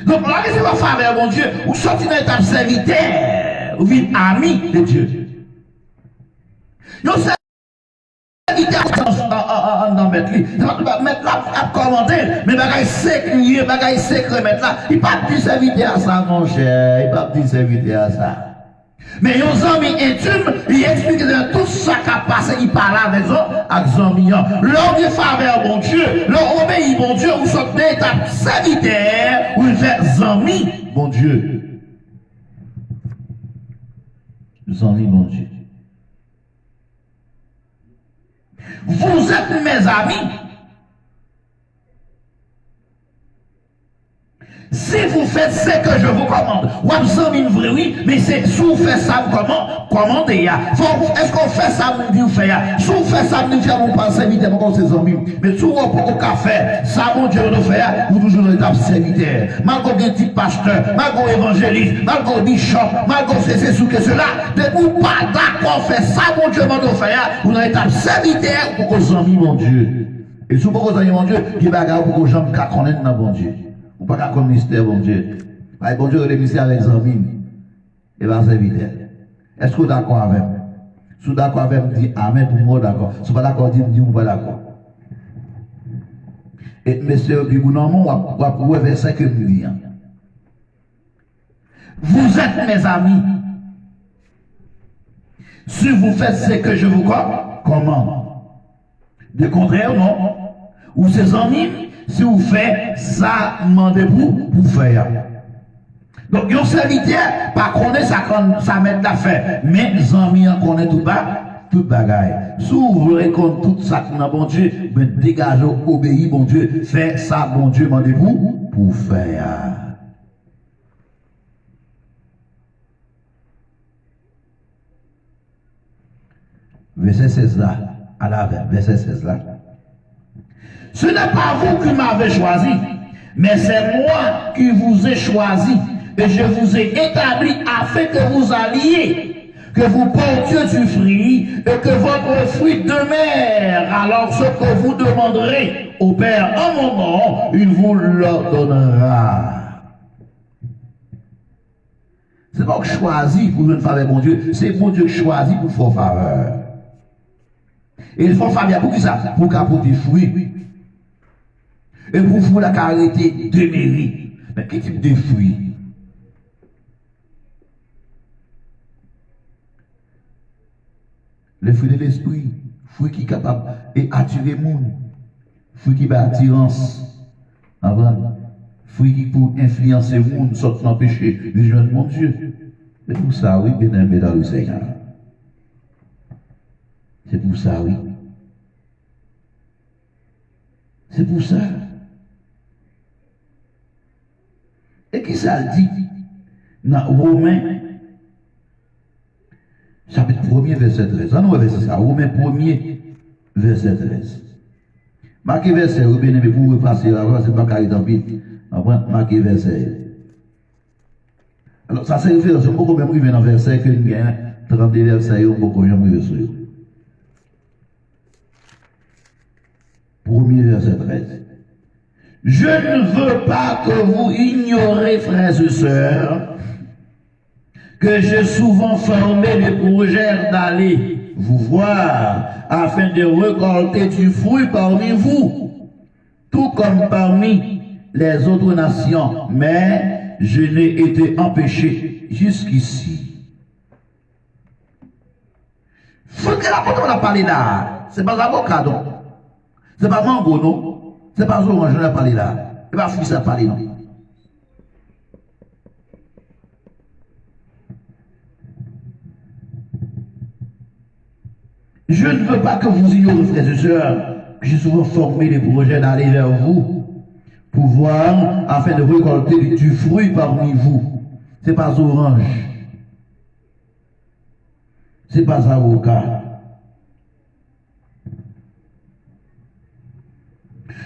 Donc là, c'est la faveur, mon Dieu, ou sortir dans l'étape serviteur, ou vivre ami de Dieu. Donc, serviteur, en mettre là, à commenter, mais bagaille sécurieux, bagaille secret, mettre là, il pas de serviteur à ça, mon cher, il pas de serviteur à ça. Mais nos amis intimes, ils expliquent tout ça qui a passé, ils parlent avec eux, avec les amis. L'homme de faveur, mon Dieu, l'homme obéit, mon Dieu, ou sont des étapes serviteurs, ou ils font amis, mon Dieu. Les amis, mon Dieu. Vous êtes mes amis. Si vous faites ce que je vous commande, vous avez une vraie oui, mais c'est si vous faites ça, comment commandez. Est-ce qu'on fait ça, vous dites, si vous faites ça, vous dites, vous pensez évidemment comme ses amis. Mais si vous n'avez pas fait ça, mon Dieu, nous fait, vous toujours dans l'étape serviteur. Malgré des petits pasteurs, malgré évangélistes, malgré bishop, malgré ceci, ce que cela, de vous pas d'accord faire ça, mon Dieu, nous fait, vous dans l'étape serviteur pour vos amis, mon Dieu. Et si vous vos amis, mon Dieu, qui bagarre pour vos gens qui connaissent dans mon Dieu. Ou pas qu'à comme mystère, bon Dieu. Bon Dieu, le mystère avec les amis. Et bien, c'est évident. Est-ce que vous êtes d'accord avec moi? Si vous êtes d'accord avec moi, dites Amen pour moi, d'accord. Si vous n'êtes pas d'accord, dites pas d'accord. Et monsieur, puis vous n'avez pas verset que vous dites. Vous vous êtes mes amis si vous faites ce que je vous commande. De contraire, non. Ou ses amis, si vous faites ça, demandez-vous pour faire. Donc, un serviteur, pas connaît ça met d'affaires. Mais les amis, on connaît tout bas, tout bagaille. Si vous voulez qu'on tout ça dans bon Dieu, ben dégagez, obéissez, bon Dieu, faites ça, bon Dieu, demandez-vous pour faire. Verset 16 là, à la verset 16 là. Ce n'est pas vous qui m'avez choisi, mais c'est moi qui vous ai choisi. Et je vous ai établi afin que vous alliez, que vous portiez du fruit et que votre fruit demeure. Alors ce que vous demanderez au Père en mon nom, il vous le donnera. C'est pas que choisi pour une faveur, mon Dieu, c'est mon Dieu qui choisit pour faire faveur. Et il faut faveur pour qui ça? Pour qu'apporter fruit. Et pour vous la carité de mérite. Mais quel type de fruit? Le fruit de l'esprit, fruit qui est capable d'attirer le monde, fruit qui va attirance, fruit qui peut influencer le monde, sans empêcher les jeunes, mon Dieu. C'est pour ça, oui, bien aimé dans le Seigneur. C'est pour ça, oui. C'est pour ça. Et qui ça le dit dans Romains, chapitre 1er, verset 13. On va verset ça. Romains 1er, verset 13. Marquez verset, vous bien aimé, pour repasser là, c'est pas carré tant pis. Marquez verset. Alors, ça c'est référence, on peut même arriver dans le verset que nous avons 32 versets, on peut même arriver sur eux. 1er verset 13. Je ne veux pas que vous ignorez, frères et sœurs, que j'ai souvent formé le projet d'aller vous voir afin de récolter du fruit parmi vous, tout comme parmi les autres nations, mais je n'ai été empêché jusqu'ici. Ce que l'apôtre a parlé là, c'est pas l'avocado, c'est pas mango, non? C'est pas orange, je n'ai parlé là. C'est pas fruit, ça parlé, non? Je ne veux pas que vous ignorez, frères et sœurs, que j'ai souvent formé des projets d'aller vers vous, pour voir, afin de récolter du fruit parmi vous. C'est pas orange. C'est pas avocat.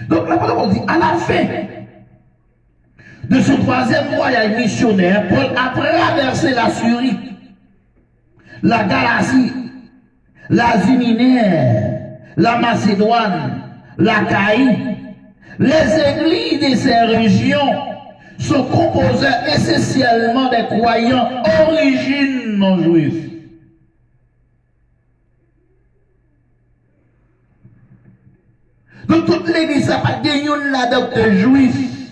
Donc l'apôtre dit, à la fin de ce troisième voyage missionnaire, Paul a traversé la Syrie, la Galatie, l'Asie mineure, la Macédoine, l'Achaïe. Les églises de ces régions sont composées essentiellement des croyants d'origine non juive. Donc toute l'église, ça n'a pas de là-dedans de juifs.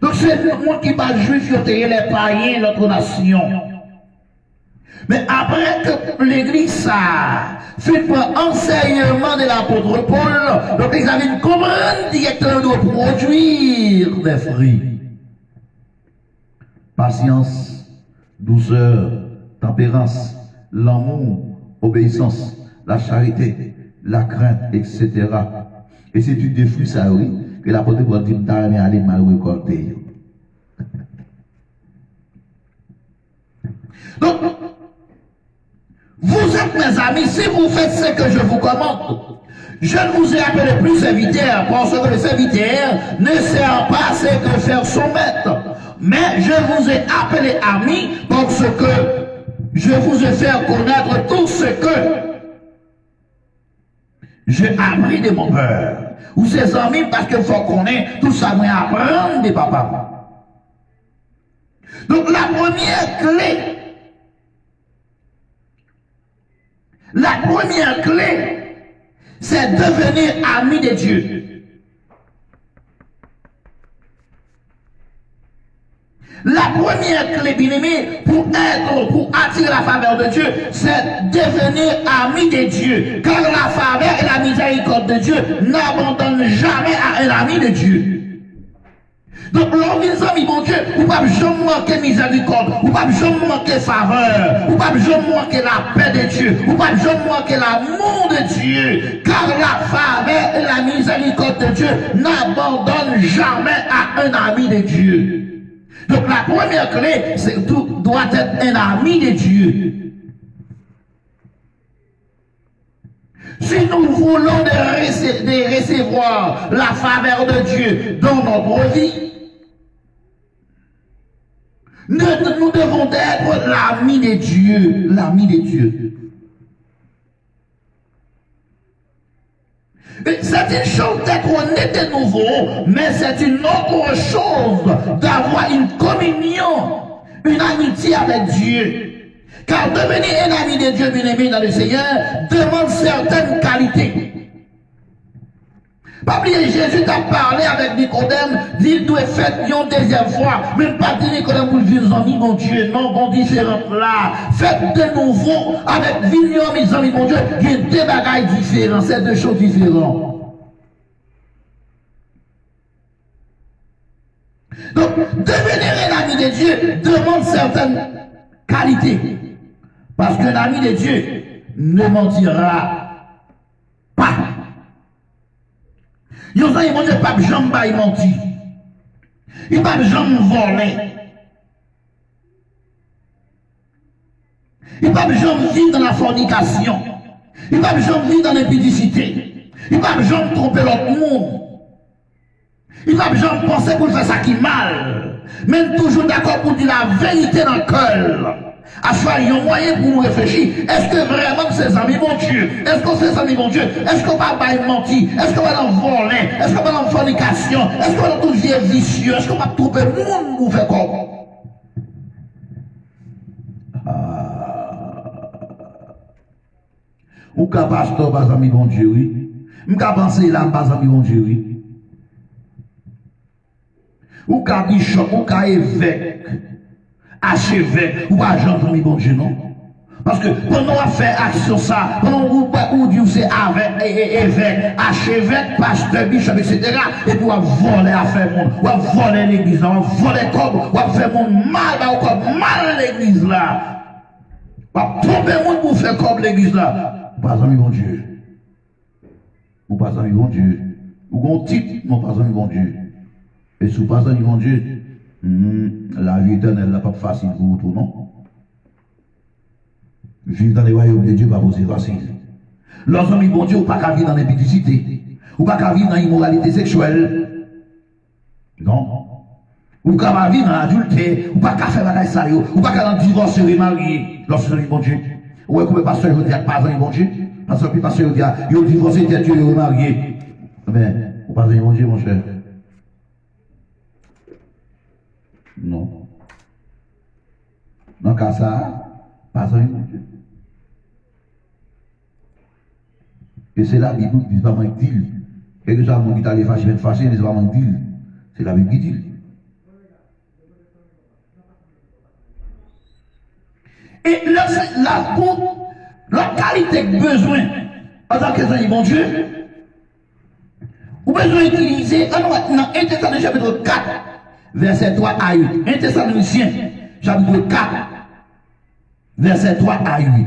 Donc c'est le monde qui parle juif, il y a les païens, l'autre nation. Mais après que l'église ça fait un enseignement de l'apôtre Paul, donc ils avaient une commande directement de produire des fruits. Patience, douceur, tempérance, l'amour, obéissance, la charité, la crainte, etc. Et c'est du des fruits ça, oui, que l'apôtre Paul dit, t'as jamais allé mal récolter. Donc, vous êtes mes amis si vous faites ce que je vous commande. Je ne vous ai appelé plus serviteur, parce que le serviteur ne sert pas à ce que faire son maître. Mais je vous ai appelé ami parce que je vous ai fait connaître tout ce que j'ai appris de mon père. Ou ses amis, parce qu'il faut connaître tout ça, mais apprendre des papas. Donc la première clé, c'est devenir ami de Dieu. La première clé, bien-aimé, pour attirer la faveur de Dieu, c'est devenir ami de Dieu. Car la faveur et la miséricorde de Dieu n'abandonnent jamais à un ami de Dieu. Donc, l'organisme, mon Dieu, ou pas jamais manquer miséricorde, ou pas jamais manquer faveur, ou pas jamais manquer la paix de Dieu, ou pas jamais manquer l'amour de Dieu. Car la faveur et la miséricorde de Dieu n'abandonnent jamais à un ami de Dieu. Donc, la première clé, c'est que tout doit être un ami de Dieu. Si nous voulons de recevoir la faveur de Dieu dans notre vie, nous devons être l'ami de Dieu, l'ami de Dieu. C'est une chose d'être honnête et nouveau, mais c'est une autre chose d'avoir une communion, une amitié avec Dieu. Car devenir un ami de Dieu, bien-aimé dans le Seigneur, demande certaines qualités. Pas oublier, Jésus t'a parlé avec Nicodème, dit qu'il doit faire une deuxième fois. Même pas dire Nicodème pour vivre en ami, mon Dieu, non, bon différent là. Faites de nouveau avec vivre mes amis, mon Dieu, il y a deux bagailles différents, c'est deux choses différentes. Donc, devenir un ami de Dieu demande certaines qualités. Parce qu'un ami de Dieu ne mentira pas. Yon sa yon Dieu pas jamais menti. Il pas jamais volé. Il pas jamais vivre dans la fornication. Il pas jamais vivre dans l'impudicité. Il pas jamais tromper l'autre monde. Il va jamais penser pour faire ça qui est mal. Même toujours d'accord pour dire la vérité dans le cœur. À choisir il y a un moyen pour nous réfléchir. Est-ce que vraiment c'est amis mon Dieu? Est-ce que c'est amis mon Dieu? Est-ce qu'on va pas mentir? Est-ce qu'on va en voler? Est-ce qu'on va en fornication? Est-ce qu'on va tout vie vicieux? Est-ce qu'on va tromper le monde pour faire comme? Ou qu'à pasteur pas amis mon Dieu, oui. Ou qu'à penser là pas amis mon Dieu, oui. Ou qu'à bishop, ou qu'à évêque, archevêque, ou pas Jean-Famille bon Dieu, non? Parce que quand on a fait action ça, quand on dit c'est avec évêque, archevêque, pasteur, bishop, etc., et puis on va voler à faire monde, on va voler l'église, on va voler comme, on va faire monde mal, on va mal l'église là. On va tromper monde pour faire comme l'église là. Pas ami bon Dieu. Ou pas ami bon Dieu. Ou bon titre, non pas ami bon Dieu. Et sous pas ami bon Dieu, la vie éternelle n'est pas facile pour vous, non? Vivre dans les royaumes de Dieu, pas aussi facile. Lorsqu'on dit bon Dieu, ou pas qu'à vivre dans l'impudicité, ou pas qu'à vivre dans l'immoralité sexuelle. Non. Ou qu'à vivre dans l'adultère, ou pas qu'à faire la caille, ou pas qu'à divorcer et marier. Lorsqu'on dit bon Dieu. Ou est-ce que le pasteur dit pas un bon Dieu? Parce que le pasteur dit, il a divorcé, il a tué, il a marié. Mais, ou pas un bon Dieu, mon cher? Non. Dans cas ça, pas un bon Dieu. Et c'est la Bible qui dit pas moins dit. Et que ça, mon qui t'a les fâché, c'est pas moins dit. C'est la Bible qui dit. Et la qualité de besoin, en tant que bon Dieu, vous besoin d'utiliser, dans 1 Thessaloniciens chapitre 4, verset 3 à 8. 1 Thessaloniciens chapitre 4, verset 3 à 8.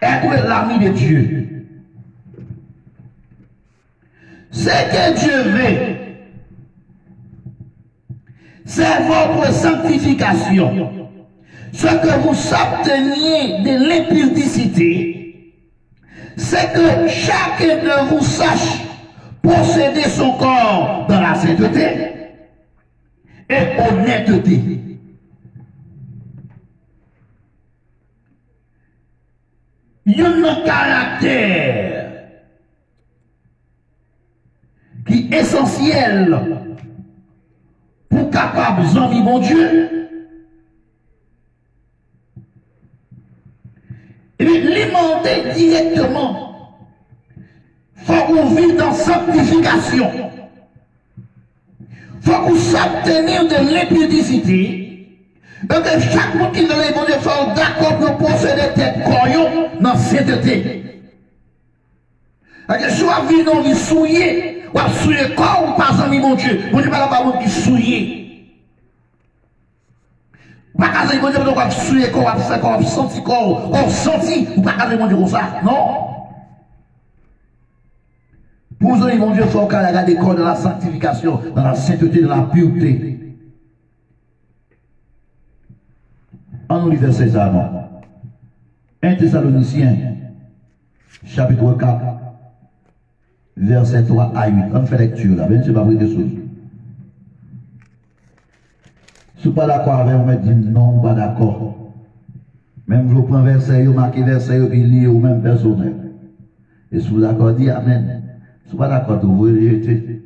Être l'ami de Dieu. Ce que Dieu veut, c'est votre sanctification. Ce que vous obteniez de l'impudicité, c'est que chacun de vous sache posséder son corps dans la sainteté et honnêteté. Il y a un caractère qui est essentiel pour capable d'envie mon Dieu. Et bien, l'alimenter directement. Il faut qu'on vive dans sanctification. Il faut qu'on s'abstenir de l'impudicité. Donc, chaque monde qui est dans les bons Dieu, faut d'accord pour posséder tête coyon dans cette sainteté. Soit vie non vie souillée, ou à souiller corps ou pas ami mon Dieu. Mon Dieu, pas la parole qui souillé. Pas qu'à dire mon Dieu, on souiller corps, on fait corps, on senti corps, on senti, ou pas qu'à dire mon Dieu comme ça. Non. Pour vous, mon Dieu, il faut qu'elle regarde corps dans la sanctification, dans la sainteté, dans la pureté. En nous verset ça, non. 1 Thessaloniciens, chapitre 4. Verset 3 à 8. On fait lecture là, même si je ne sais pas vous dire. Si vous n'êtes pas d'accord avec moi, dites non, pas d'accord. Même je prends verset, je marque verset, puis lis au même personnel. Et si vous êtes d'accord, dites Amen. Si vous n'êtes pas d'accord, vous rejetez.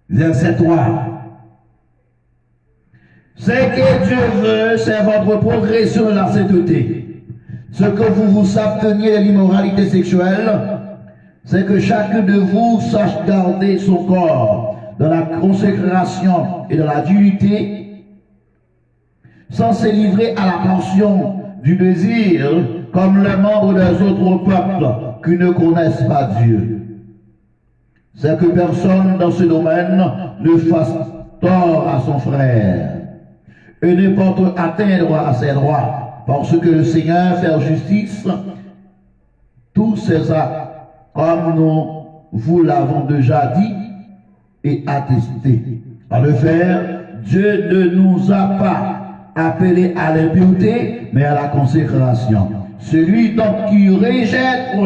Verset 3. Ce que Dieu veut, c'est votre progression de la sainteté. Ce que vous vous absteniez de l'immoralité sexuelle, c'est que chacun de vous sache garder son corps dans la consécration et dans la dignité, sans se livrer à la passion du désir, comme les membres des autres peuples qui ne connaissent pas Dieu. C'est que personne dans ce domaine ne fasse tort à son frère et ne porte atteinte à ses droits. Parce que le Seigneur fait justice, tous ces actes, comme nous vous l'avons déjà dit et attesté. Par le faire, Dieu ne nous a pas appelés à l'impureté, mais à la consécration. Celui donc qui rejette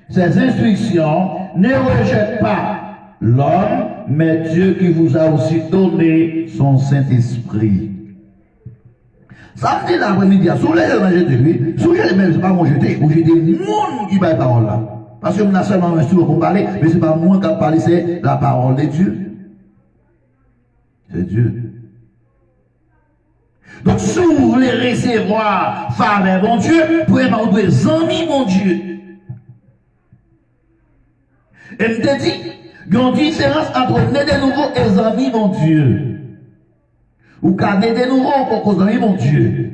ses instructions ne rejette pas l'homme, mais Dieu qui vous a aussi donné son Saint-Esprit. Ça me dit l'après-midi, si vous voulez manger de lui, si vous voulez même, c'est pas moi jeter, ou jeter le monde qui va la parole là. Parce que nous avons seulement un instrument pour parler, mais ce n'est pas moi qui parle, c'est la parole de Dieu. C'est Dieu. Donc si vous voulez recevoir faveur mon Dieu, vous pouvez m'envoyer des amis mon Dieu. Et je te dis, il y a une différence entre né de nouveau et les amis mon Dieu. Ou qu'à né de nouveau pour cause amis mon Dieu.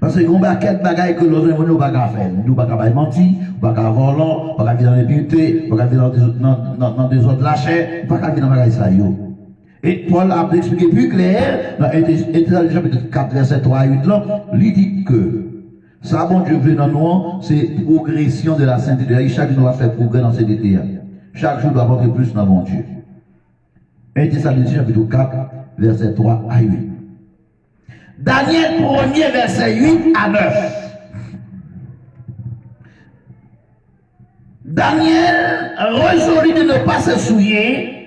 Parce que il y a un bagaille que nous ne pas faire. Nous ne pouvons pas mentir, nous ne pouvons pas voler, nous ne pouvons pas vivre dans l'impunité, nous ne pouvons pas vivre dans des autres lâchers, nous ne pouvons pas vivre dans les bagailles ça. Et Paul a expliqué plus clair, dans Ésaïe chapitre 4, verset 3 à 8, là, il dit que ça, bon Dieu veut dans nous, c'est progression de la sainteté. Chaque jour, nous va faire progrès dans cette idée. Chaque jour, doit apporter plus dans bon Dieu. 1 Thessaloniciens chapitre 4, verset 3 à 8. Daniel 1er, verset 8 à 9. Daniel résolut de ne pas se souiller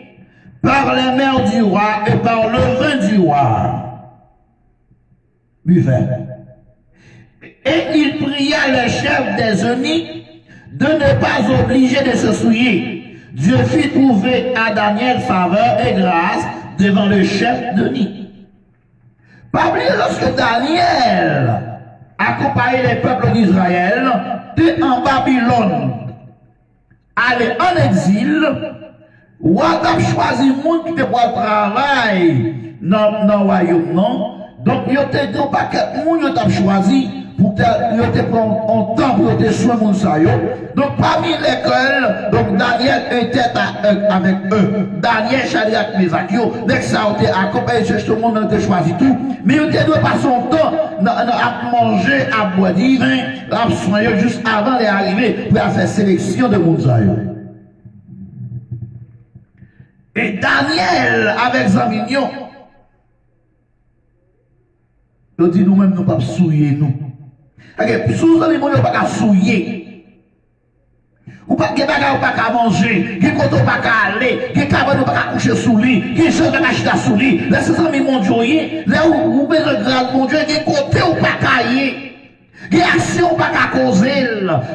par les mers du roi et par le vin du roi. Buffet. Et il pria les chefs des eunuques de ne pas obliger de se souiller. Dieu fit trouver à Daniel faveur et grâce devant le chef d'eunuques. Pas oublier lorsque Daniel accompagnait les peuples d'Israël de en Babylone, aller en exil, ou a choisi le monde qui était pour travailler dans le royaume, non? Donc, il y a des paquets de monde qui ont choisi pour te prendre un temps pour te soigner mon sayo. Donc, parmi lesquels, donc Daniel était avec eux. Daniel, Shadrach, Meshach, dès que ça a été accompagné, tout le monde a choisi tout. Mais il ne doit pas son temps à manger, à boire du vin, à soigner juste avant d'arriver pour faire sélection de mon sayo. Et Daniel, avec Zamignon, il dit nous-mêmes, nous ne pouvons pas souiller nous. Si vous avez pas qu'à souiller, ou pas qu'à manger, qui ne pas qu'à aller, qui ne pas qu'à coucher sous lit, qui ne pas qu'à acheter sous lit, laissez amis mon Dieu, là où vous pouvez regarder mon Dieu, qui côté ou pas qu'à y. Qui action pas qu'à causer,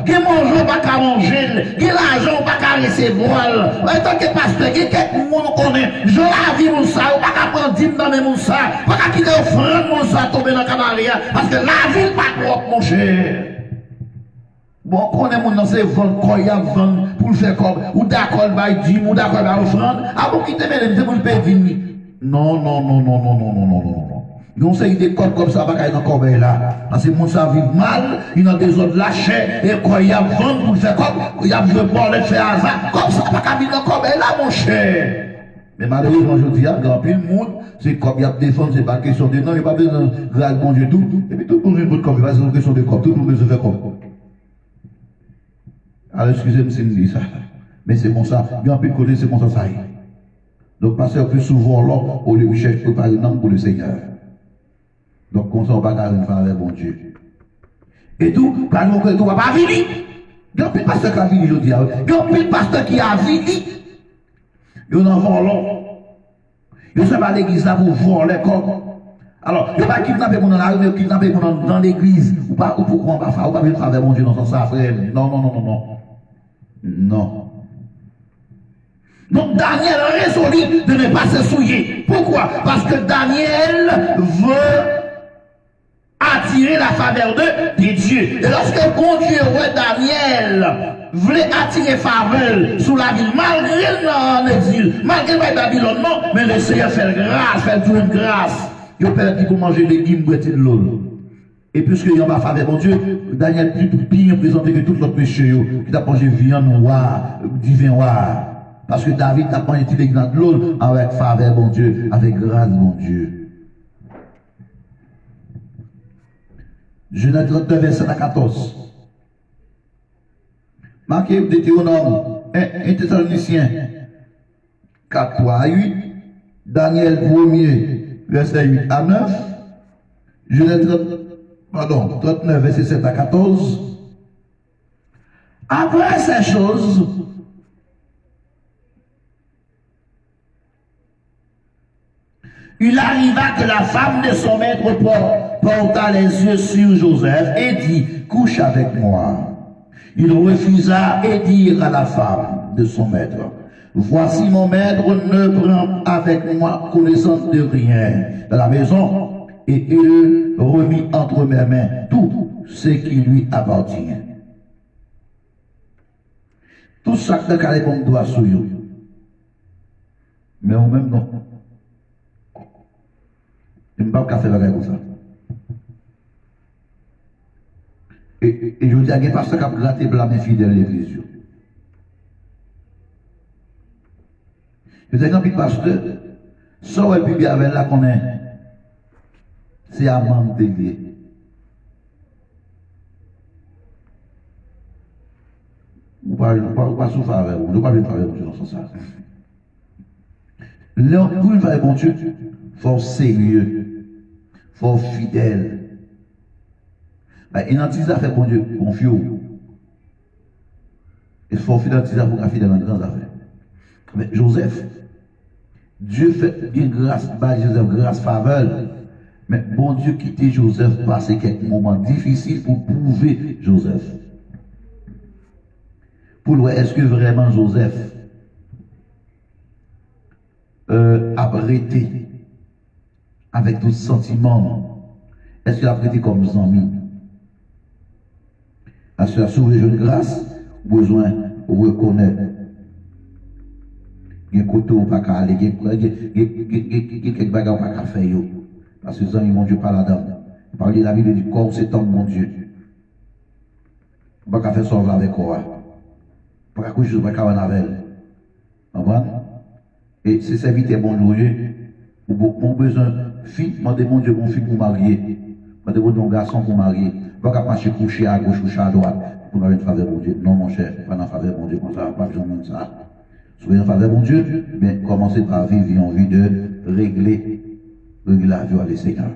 qui mange pas qu'à manger, qui l'argent pas qu'à recevoir. En tant que pasteur, qui quelqu'un nous connaît, je la vie mon ça, ou pas qu'à prendre 10 dans mes mon ça, pas qu'à quitter offrande mon ça tomber dans le canaria, parce que la vie pas propre mon cher. Bon, qu'on est mon dans ces ventes, qu'on y a vendre pour le faire comme, ou d'accord, bah, dit, ou d'accord, bah, offrande, ah bon, qui te met, c'est pour le payer vini. Non, non, non, non, non, non, non, non, non, non. Non, c'est des codes comme ça, pas dans corbeille là. Parce que mon ça vit mal, il y a des autres lâchés, et quand il y a vendre pour le faire comme, il y a le bord de faire hasard, comme ça, pas qu'à dans corbeille là, mon cher. Mais malheureusement, je dis, il y a plus de monde, c'est comme il y a défendre, c'est pas question de non, il n'y a pas besoin de grâce, bon Dieu, tout. Et puis tout le monde veut comme, c'est une question de corps, tout le monde veut se faire comme. Alors, excusez-moi si je dis ça. Mais c'est bon ça. Il y a un peu de côté, c'est bon ça, ça y est. Donc, passer plus souvent là, au lieu de chercher préparer un pour le Seigneur. Donc, comme ça, on va garder une faveur, bon Dieu. Et tout, quand on va pas venir. Il y a un peu de pasteur qui a venu, je dis. Il y a un peu de pasteur qui a venu. Il y a un enfant là. Il y a à l'église là pour voir les corps. Alors, il n'y a pas kidnapper dans la rue, mais kidnapper dans l'église. Ou pas, ou pourquoi on va faire, ou pas faire faveur, mon Dieu, dans son ça, frère. Non, non, non, non, non. Non. Donc Daniel résolut de ne pas se souiller. Pourquoi? Parce que Daniel veut attirer la faveur de Dieu. Et lorsque bon Dieu, ouais, Daniel, voulait attirer faveur sous la ville, malgré l'exil, malgré Babylone, non, mais le Seigneur fait grâce, fait une grâce. Il peut dire pour manger des légumes, boire de l'eau. Et puisqu'il y a ma faveur, mon Dieu, Daniel plus bien présenté que tout l'autre péché, qui a mangé viande noire, divin noir. Parce que David a mangé des légumes de l'eau avec faveur, mon Dieu, avec grâce, mon Dieu. Genèse 39, verset 14. Marqué Deutéronome, 1 Thessaloniciens 4, 3 à 8. Daniel 1er, verset 8 à 9. Genèse 39, verset 7 à 14. Après ces choses, il arriva que la femme de son maître porta les yeux sur Joseph et dit, couche avec moi. Il refusa et dit à la femme de son maître, voici mon maître ne prend avec moi connaissance de rien dans la maison, et il remit entre mes mains tout ce qui lui appartient. Tout ça que le monde doit souiller. Mais au même non. Je ne peux pas faire comme ça. Et je dis à quelqu'un parce qu'il a gratté blâmer fidèle l'église. Je dis à quelqu'un parce que ça ouais puis bien avec là qu'on est, c'est à manque d'église. Ou pas souffrir avec vous, ou pas vivre avec vous dans ce sens. Pour une faveur bon Dieu, il faut sérieux, il faut fidèle. Il y a des affaires bon Dieu, confiant. Il faut fidèle pour fidèle dans les grandes affaires. Mais Joseph, Dieu fait bien grâce, Joseph grâce faveur. Mais bon Dieu quittait Joseph passer quelques moments difficiles pour prouver Joseph. Pour le est-ce que vraiment Joseph a prêté avec tout sentiment? Est-ce qu'il a prêté comme ami? Est-ce qu'il a sauvé une grâce? Besoin de reconnaître. Il y a un côté où pas aller, il y a quelques bagages pas faire. Parce que les amis, mon Dieu, pas là-dedans. Parler de la Bible du corps, c'est homme, mon Dieu. Pas faire sauver avec quoi. Pas coucher sur pas avec. Et c'est serviteur bon Dieu. Ou besoin fille, demandez mon Dieu, mon fille pour marier. Demandez mon garçon pour marier. Pas qu'à marcher coucher à gauche, coucher à droite. Pour avoir une faveur mon Dieu. Non, mon cher, pas dans faveur mon Dieu, comme ça, pas besoin de ça. Soyez en faveur mon Dieu, mais commencez par vivre en vie de régler la vie à les Seigneur.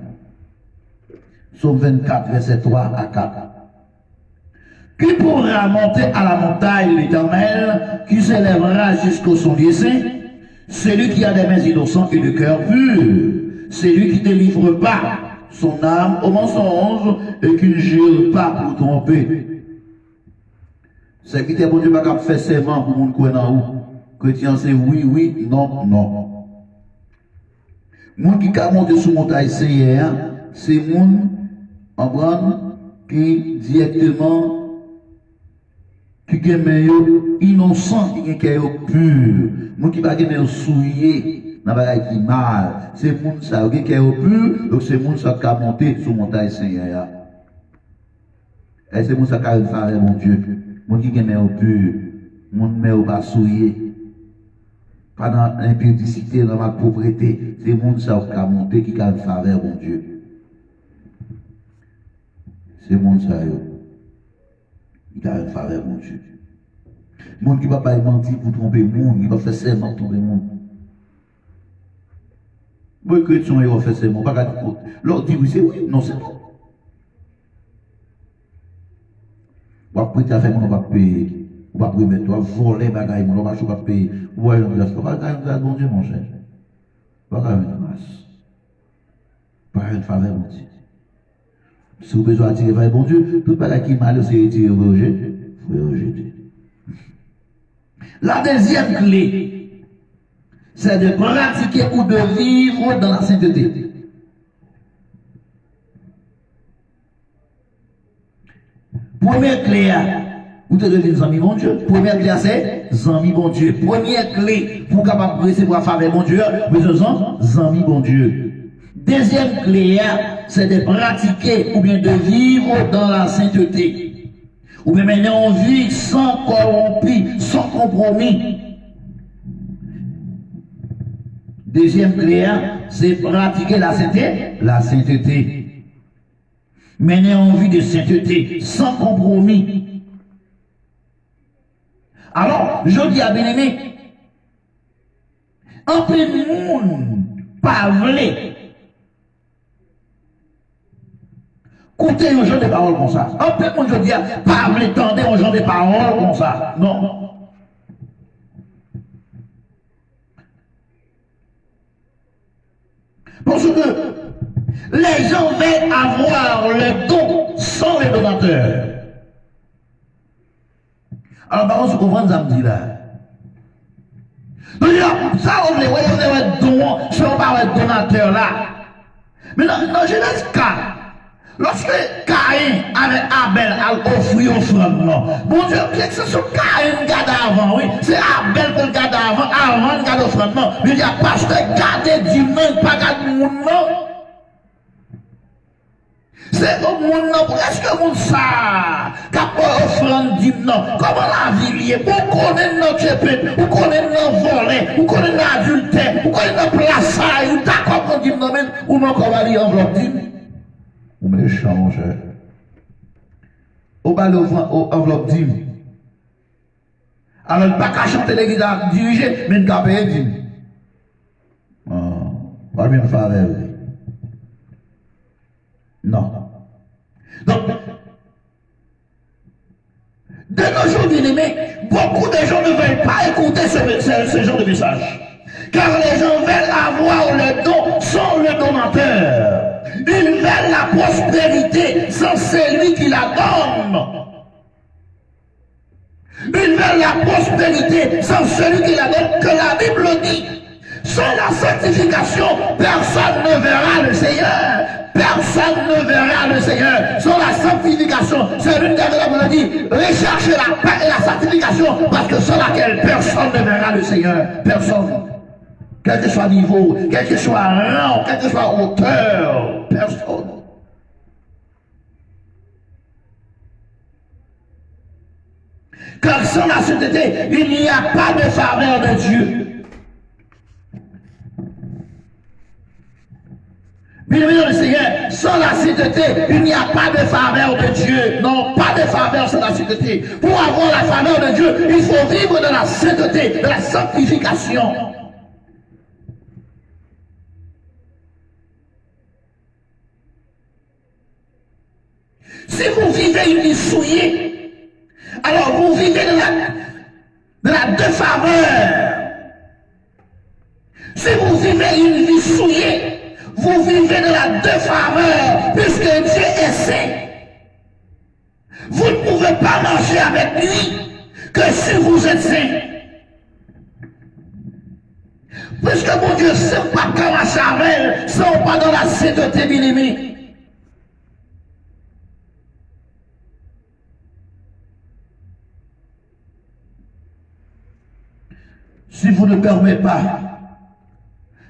Psaume 24, verset 3 à 4. Qui pourra monter à la montagne l'Éternel, qui s'élèvera jusqu'au sommet saint? Celui qui a des mains innocentes et le cœur pur, celui qui ne délivre pas son âme au mensonge et qui ne jure pas pour tromper. C'est qui bon Dieu pas faire serment pour mon coin en haut. Chrétien c'est oui, oui, non, non. Moun qui a monté sous montagne c'est moun en brand qui directement qui aime innocent, qui est pur, moi qui pas aime souillé, n'a pas qui mal, c'est moun ça qui est pur, donc c'est moun ça qui a monté sur montagne Seigneur. Et c'est moun ça qui a fait mon Dieu, moun qui aime pur, moun mais pas souillé. Pas dans l'impudicité, dans la pauvreté, c'est moun ça qui a monté qui a fait mon Dieu. C'est moun ça il a une faveur, mon Dieu. Le monde qui ne va pas mentir pour tromper le monde, il va faire serment pour tromper le monde. Les chrétiens, ils vont faire serment, pas qu'à dire. L'autre dit oui, c'est oui, non, c'est non. On va prêter à faire, on va payer. On va remettre, on va voler, on va payer. Ouais, on va faire, bon Dieu, mon cher. On va faire une grâce. Pas une faveur, mon Dieu. Si vous avez besoin d'attirer vers bon Dieu, tout le qui est mal, c'est retiré, vous rejeter. La deuxième clé, c'est de pratiquer ou de vivre dans la sainteté. Première clé, vous devez devenir amis bon Dieu. Première clé, c'est amis bon Dieu. Première clé pour capable de recevoir faveur bon Dieu, vous amis bon Dieu. Deuxième clé, c'est de pratiquer ou bien de vivre dans la sainteté. Ou bien mener en vie sans corrompu, sans compromis. Deuxième clé, c'est pratiquer la sainteté. Mener en vie de sainteté, sans compromis. Alors, je dis à bien-aimé, en plein monde, pas vrai. Écoutez un genre de paroles comme ça. En fait, moi je dis, parlez, tendez un genre de paroles comme ça. Non. Parce que les gens veulent avoir le don sans le donateur. Alors, par contre, vous comprenez ça me dit là. Ça, on est un don, si on parle de donateur là. Mais dans Genèse 4, lorsque Caïn avec Abel a offert offrande, bon Dieu, que ce soit Caïn garde avant, oui, c'est Abel qui garde avant de garder offrande, non. Il dit, parce que garder du monde, pas garder le monde, non. C'est au monde, non, est-ce que le monde ça, qui a pas offrande du non, comment la vie liée, vous connaissez notre pète, vous connaissez notre volet, vous connaissez notre adultère, vous connaissez notre plaçage, vous d'accord pour dire non, mais, ou non, qu'on va dire enveloppe d'une. Ou méchant, mon cher. Ou pas l'enveloppe d'hymne. Alors, il n'y a pas qu'à chanter l'église à diriger, mais il n'y a pas payé d'hymne. Pas bien faire avec. Non. Donc, de nos jours, bien aimés, beaucoup de gens ne veulent pas écouter ce genre de message. Car les gens veulent avoir le don sans le donateur. Ils veulent la prospérité sans celui qui la donne. Ils veulent la prospérité sans celui qui la donne, que la Bible dit. Sans la sanctification, personne ne verra le Seigneur. Personne ne verra le Seigneur. Sans la sanctification, c'est l'une des Bible dit, recherchez la paix et la sanctification, parce que sans laquelle personne ne verra le Seigneur. Personne. Quel que soit niveau, quel que soit rang, quel que soit hauteur, personne. Car sans la sainteté, il n'y a pas de faveur de Dieu. Bien-aimé le Seigneur, sans la sainteté, il n'y a pas de faveur de Dieu. Non, pas de faveur sans la sainteté. Pour avoir la faveur de Dieu, il faut vivre de la sainteté, de la sanctification. Si vous vivez une vie souillée, alors vous vivez de la défaveur. Si vous vivez une vie souillée, vous vivez de la défaveur, puisque Dieu est saint. Vous ne pouvez pas marcher avec lui que si vous êtes saint. Puisque mon Dieu, c'est pas comme la charelle, sans pas dans la sainteté bien-aimée. Si vous ne permettez pas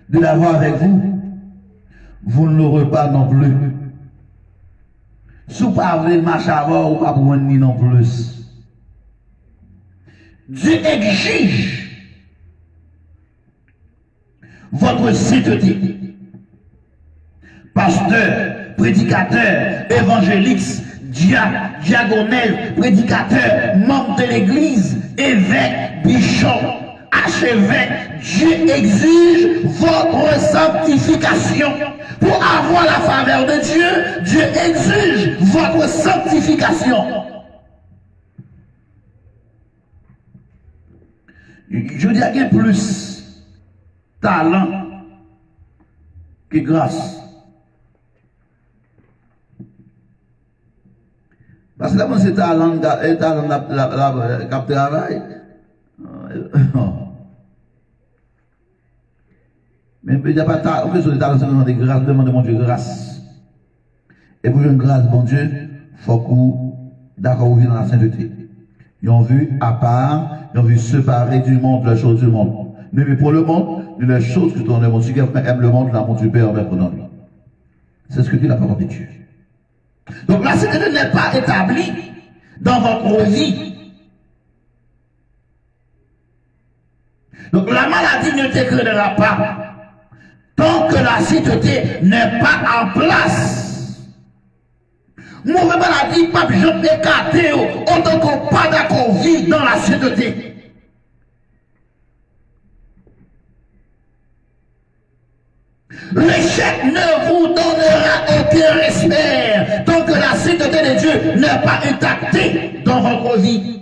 de l'avoir avec vous, vous ne l'aurez pas non plus. Si vous ne parlez pas marcher avant, vous ne pouvez pas ni non plus. Dieu exige votre sainteté. Pasteur, prédicateur, évangéliste, diagonel, prédicateur, membre de l'église, évêque, bishop, archevêque, Dieu exige votre sanctification. Pour avoir la faveur de Dieu, Dieu exige votre sanctification. Je veux dire qu'il y a plus talent que grâce. Parce que là, c'est talent qui travaille. Mais il n'y a pas de talent, c'est des grâces, demandez mon Dieu grâce. Et pour une grâce, bon Dieu, il faut que vous, d'accord, vous vivez dans la sainteté. Ils ont vu à part, ils ont vu séparer du monde les choses du monde. Mais pour le monde, les choses que dans le monde, si quelqu'un aime le monde, l'amour du Père est dans lui. C'est ce que dit la parole de Dieu. Donc la sainteté n'est pas établie dans votre vie. Donc la maladie ne t'écrasera pas tant que la sainteté n'est pas en place. Mauvaise maladie, pas besoin d'écarter, autant qu'on pas d'accord vivre dans la sainteté. L'échec ne vous donnera aucun respect tant que la sainteté de Dieu n'est pas intactée dans votre vie.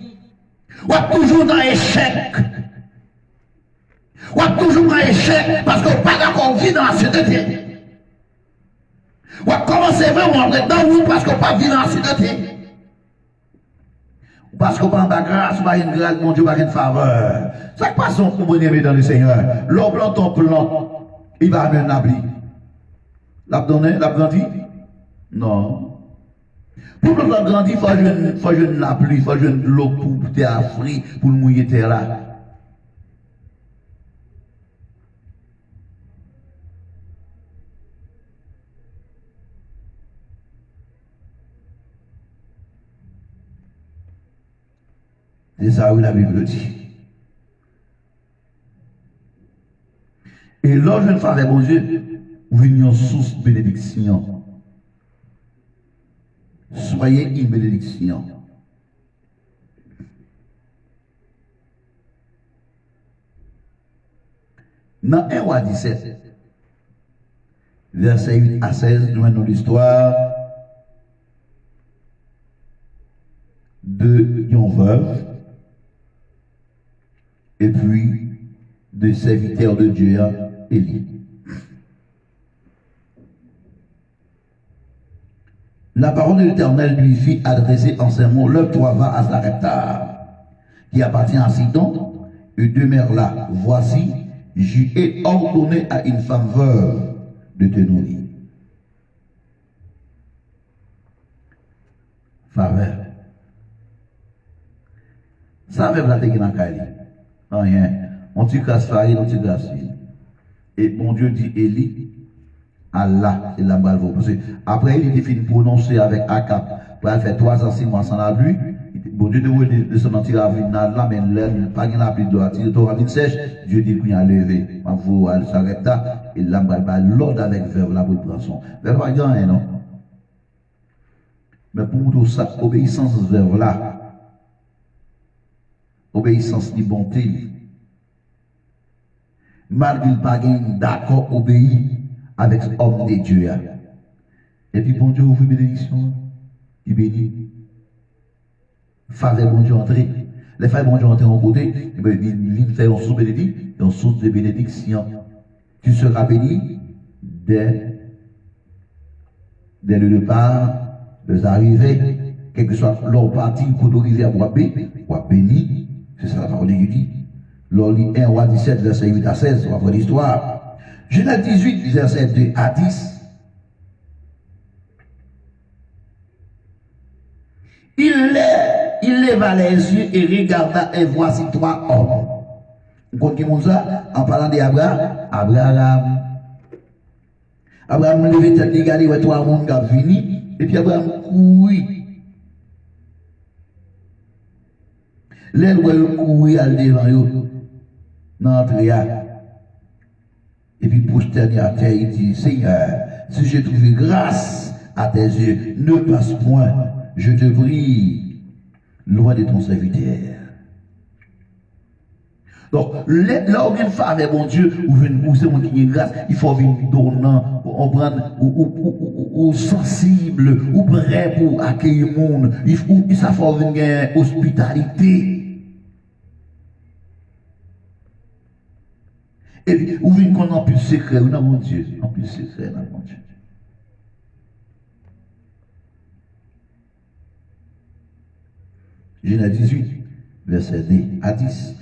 Vous êtes toujours dans l'échec. Vous êtes toujours dans l'échec parce que vous n'êtes pas d'accord vivre dans la sainteté. Vous commencez vraiment à être dans vous parce que vous n'êtes pas vivre dans la sainteté. Parce que vous n'avez pas de grâce, vous n'avez pas de grâce, mon Dieu, vous n'avez pas de faveur. Ça qui passe, vous prenez dans le Seigneur. L'on plante, on plante. Il va amener un abri. L'a donné, l'a grandi? Non. Pour que l'on grandisse, il faut jouer la pluie, il faut jouer de l'eau pour terre frit, pour mouiller terre là. C'est ça où la Bible dit. Et lorsque je ne fais bon Dieu, vous venez en source bénédiction. Soyez une bénédiction. Dans 1 roi 17, verset 8 à 16, nous avons l'histoire de yon veuve et puis de serviteur de Dieu, Élie. La parole de l'Éternel lui fit adresser en ces mots: lève-toi, va à Sarepta, qui appartient à Sidon, et demeure là. Voici, j'ai ordonné à une femme veuve de te nourrir. Faveur. Ça veut dire que dans le rien. On tire grâce faille, on tire grâce. Et bon Dieu dit Élie, Allah, c'est la balle. Parce que après, il était fini prononcer avec Akab. Pour faire 3 ans, 6 mois sans la pluie. Bon Dieu devait descendre tirer avec là, mais l'air, pas de la pluie, doit tirer ton ravine sèche. Dieu dit qu'il y a levé. Ma voix, elle s'arrête là. Et là, l'ordre avec verbe là pour le prendre. Verbe pas grand, non? Mais pour tout ça, obéissance verbe là. Obéissance ni bonté. Malgré le pas d'accord, obéi avec l'homme de Dieu. Et puis bon Dieu ouvre bénédiction. Il bénit. Faveur bon Dieu entrer. Les faveurs bon Dieu entrer en côté. Il vient faire un sous-bénédiction, une source de bénédiction. Tu seras béni dès le départ, des arrivées, quel que soit leur parti, côté rivière, ou béni. C'est ça la parole de Dieu dit. Lors 1 roi 17, verset 8 à 16, on va voir l'histoire. Genèse 18, verset 2 à 10. Il leva les yeux et regarda, et voici 3 hommes Vous comprenez ça? En parlant d'Abraham, Abraham levé tête, regardez, ouais, trois monde qui venu, et puis Abraham courit. L'aile où il courit à devant eux, dans l'entrée. Et puis prosterné à terre, il dit, Seigneur, si j'ai trouvé grâce à tes yeux, ne passe point, je te prie, loin de ton serviteur. Donc, là où il fait avec mon Dieu, où c'est mon qui est grâce, il faut venir donnant, ou sensible, ou prêt pour accueillir le monde. Il faut venir hospitalité. Et puis, ou venir qu'on a plus secret, ou dans mon Dieu, en plus secret dans mon Dieu. Genèse 18, verset 2 à 10.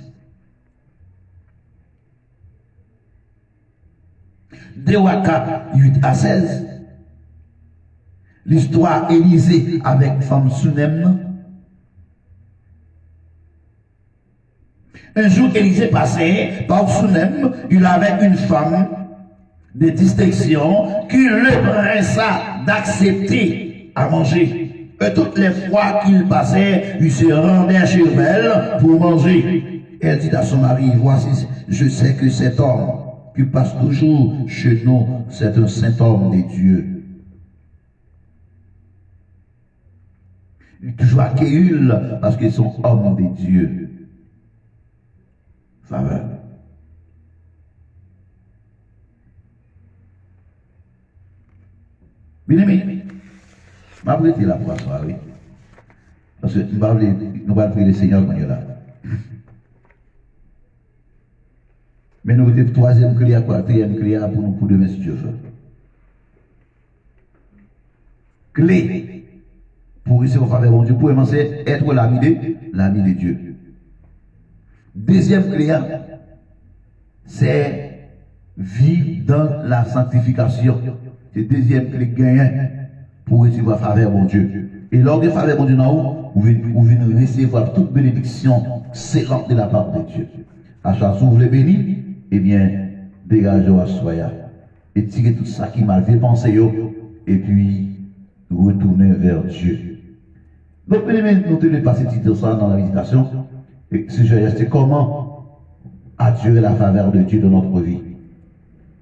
De Waka 8 à 16, l'histoire Élisée avec femme Sunem. Un jour, Élisée passait par Sunem, il avait une femme de distinction qui le pressa d'accepter à manger. Et toutes les fois qu'il passait, il se rendait chez elle pour manger. Elle dit à son mari, voici, je sais que cet homme qui passe toujours chez nous, c'est un saint homme de Dieu. Il est toujours accueilli parce qu'ils sont hommes de Dieu. Faveur. Bien aimé, je vais arrêter la pour soir, oui. Parce que nous allons prier le Seigneur quand il est là. Mais nous avons troisième clé à quatrième clé pour nous pour demain si Dieu veut. Clé pour recevoir faveur de Dieu, pour commencer à être l'ami de Dieu. Deuxième clé, c'est vivre dans la sanctification. C'est deuxième clé gagnant pour recevoir faveur de Dieu. Et lors de faveur de Dieu, vous venez recevoir toute bénédiction excellente de la part de Dieu. À chaque fois que vous voulez bénir, eh bien, dégagez à soya et tirez tout ça qui m'a fait penser, et puis retournez vers Dieu. Donc, nous tenons passer titre ça dans la méditation. Et ce sujet, c'est comment attirer la faveur de Dieu dans notre vie.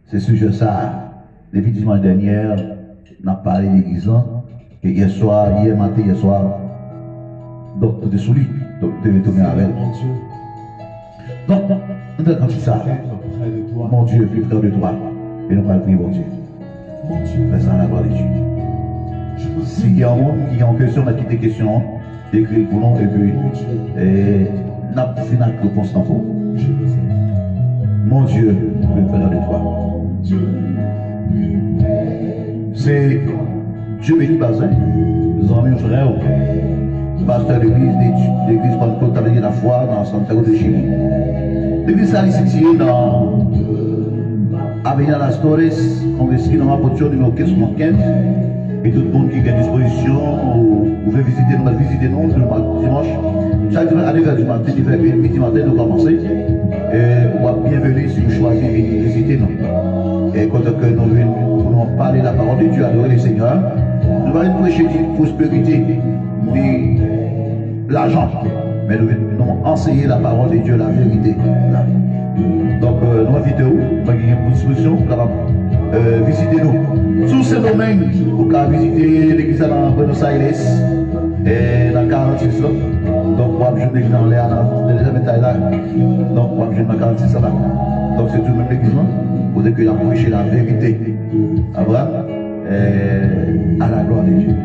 C'est sujet ça. Depuis dimanche dernier, on a parlé d'église. Et hier soir, hier matin, hier soir, donc tout est sous lui. Donc, tu devais tourner avec. Donc, on a comme ça. Mon Dieu, plus près de toi. Et nous allons prier, mon Dieu. Fais ça à la gloire de Dieu. S'il y a un monde qui a une question, on a quitté question, écrit pour nous, et puis, n'a pas fini avec réponse en faux. Mon Dieu, plus près de toi. C'est Dieu béni Bazin, nous avons un frère, pasteur d'église Pentecôte avec la foi dans Santiago de Chili. L'église a ici dans Avenida Las Torres, congrès dans la portion numéro 15. Et tout le monde qui est à disposition, vous pouvez visiter nous, le dimanche. Chaque jour à 9h du matin, il fait midi matin, nous commencer. Et vous êtes bienvenus si vous choisissez de visiter nous. Et quand nous venons pour nous parler de la parole de Dieu, adorer le Seigneur, nous allons prêcher de prospérité, de l'argent. Mais nous venons enseigner la parole de Dieu, la vérité. Donc, nous invitons, nous avons une disposition, visitez-nous. Sous ce domaine, vous pouvez visiter l'église dans Buenos Aires, et dans 46 là. Donc, vous avez l'église dans l'air, là. Donc, vous avez dans 46 là. Donc, c'est tout le même l'église là. Vous devez la prêcher la vérité. Abraham, à la gloire de Dieu.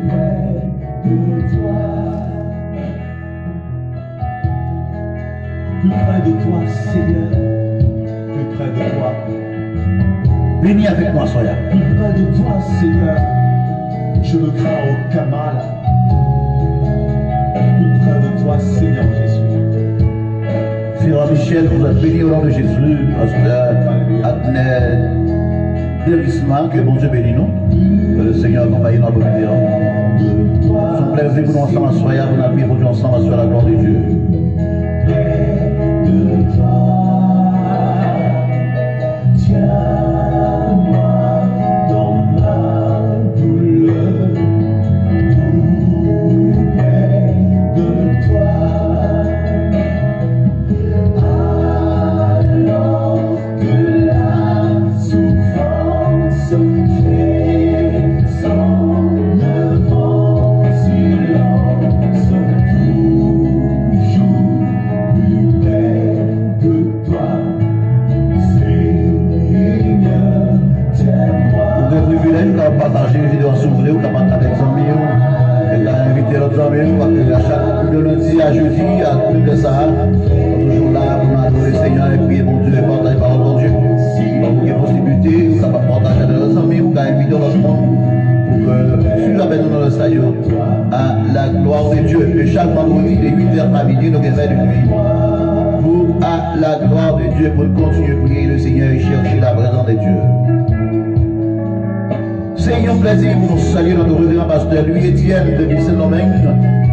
Plus près de toi, Seigneur. Plus près de toi. Bénis avec moi, soya. Plus près de toi, Seigneur. Je ne crains aucun mal. Plus près de toi, Seigneur Jésus. Frère Michel, vous êtes béni au nom de Jésus, pasteur Adner Dévissement, que bon Dieu bénisse nous. Que le Seigneur accompagne notre prière. Son plaisir pour nous ensemble à soya, vous n'avez pour nous ensemble à soya la gloire de Dieu. chaque vendredi de 8h à midi, nous avons de nuit. Pour à la gloire de Dieu, pour continuer à prier le Seigneur et chercher la présence de Dieu. C'est un plaisir pour nous saluer notre révérend pasteur Louis Etienne de Saint-Domingue,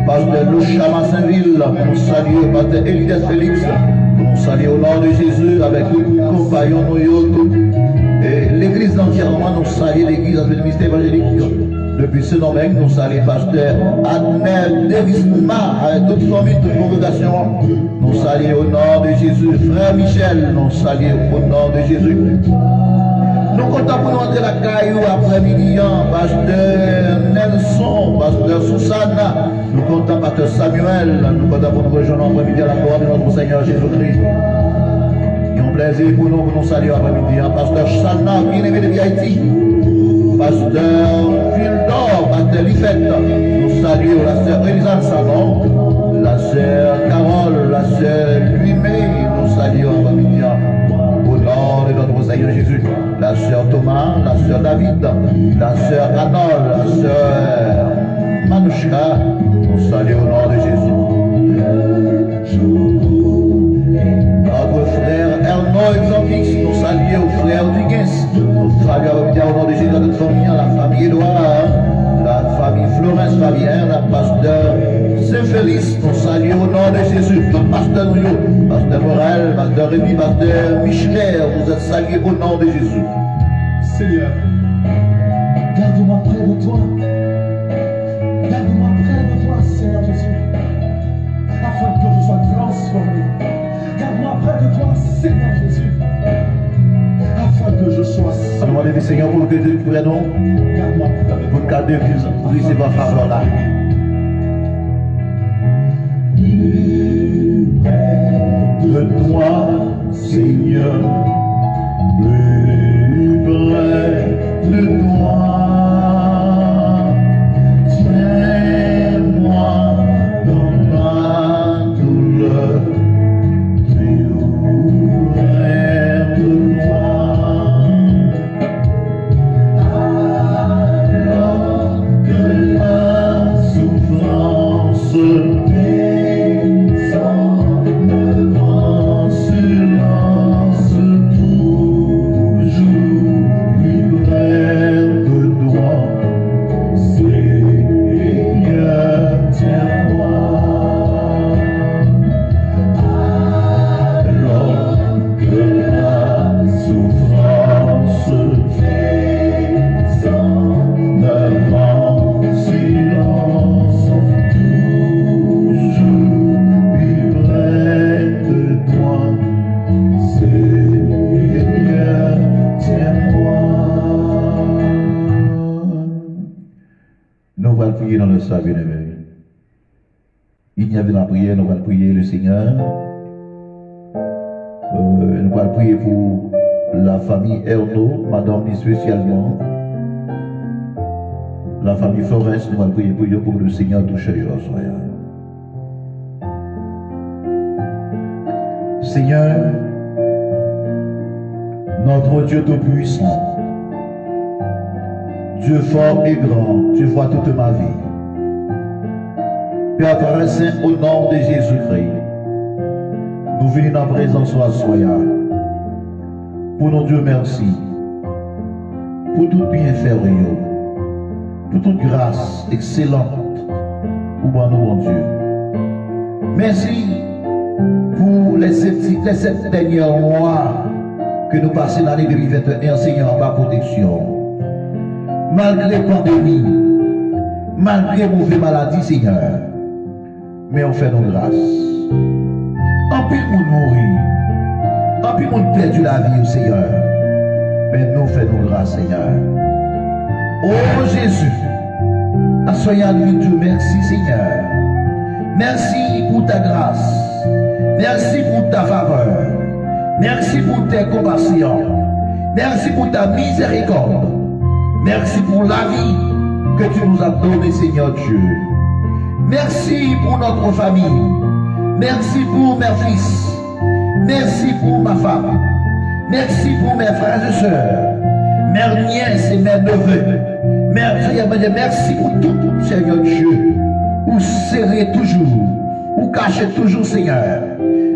pasteur Louchama Saint-Ville, pour nous saluer pasteur Elidas Félix, pour nous saluer au nom de Jésus avec tous les compagnons et l'église entièrement, nous saluer l'église adventiste évangélique. Depuis Saint-Domingue, nous saluons pasteur Adner Devisma avec toute famille, toute congrégation. Nous saluons au nom de Jésus. Frère Michel, nous saluons au nom de Jésus. Nous comptons pour nous entrer la caillou après-midi, pasteur Nelson, pasteur Susanna, nous comptons pasteur Samuel, nous comptons pour nous rejoindre après-midi à la gloire de notre Seigneur Jésus-Christ. C'est un plaisir pour nous saluer après-midi, pasteur Salna, bien-aimé de Haïti, pasteur Fildor, pasteur Lifette, nous saluons la sœur Elisane Salon, la sœur Carole, la sœur Louis-May, nous saluons après-midi. Au nom de notre Seigneur Jésus, la sœur Thomas, la sœur David, la sœur Anole, la sœur Manouchka, nous saluons au nom de Jésus. Notre frère Erno Exotis, nous saluons au frère Duguens, nous saluons au nom de Jésus notre famille, la famille Édouard, la famille Florence Fabien, la pasteur Saint-Félix, nous saluons au nom de Jésus, notre pasteur Nouveau, pasteur Morel, pasteur Rémi, pasteur Michelet, vous êtes salués au nom de Jésus. Seigneur, garde-moi près de toi. Garde-moi près de toi, Seigneur Jésus, afin que je sois transformé. Garde-moi près de toi, Seigneur Jésus, afin que je sois On demande au Seigneur pour que Dieu nous garde-moi près de toi. pour garder plus c'est pas faveur là. De toi, Seigneur, plus près de toi. Tiens-moi dans ma douleur, plus près de toi. Alors que la souffrance dans le saint bien-aimé. Il y avait la prière, nous allons prier le Seigneur. Nous allons prier pour la famille Erno, madame dit spécialement. La famille Florence, nous allons prier pour eux pour que le Seigneur touche les gens. Seigneur, notre Dieu Tout-Puissant, Dieu fort et grand, tu vois toute ma vie. Père Très Saint, au nom de Jésus-Christ, nous venons en présence de Soya. Pour nos Dieu, merci. Pour tout bienfait, pour toute grâce excellente, pour nous, mon Dieu. Merci pour les 7 derniers mois que nous passons l'année 2021, Seigneur, en bas protection. Malgré la pandémie, malgré mauvaise maladie, Seigneur, mais on fait nos grâces. En plus, on mourit. En plus, on perdu la vie au Seigneur. Mais nous faisons nos grâces, Seigneur. Oh Jésus, soyez lui Dieu, merci, Seigneur. Merci pour ta grâce. Merci pour ta faveur. Merci pour tes compassions. Merci pour ta miséricorde. Merci pour la vie que tu nous as donnée, Seigneur Dieu. Merci pour notre famille. Merci pour mes fils. Merci pour ma femme. Merci pour mes frères et sœurs. Mes nièces et mes neveux. Merci pour tout, Seigneur Dieu. Où serré toujours, ou caché toujours, Seigneur.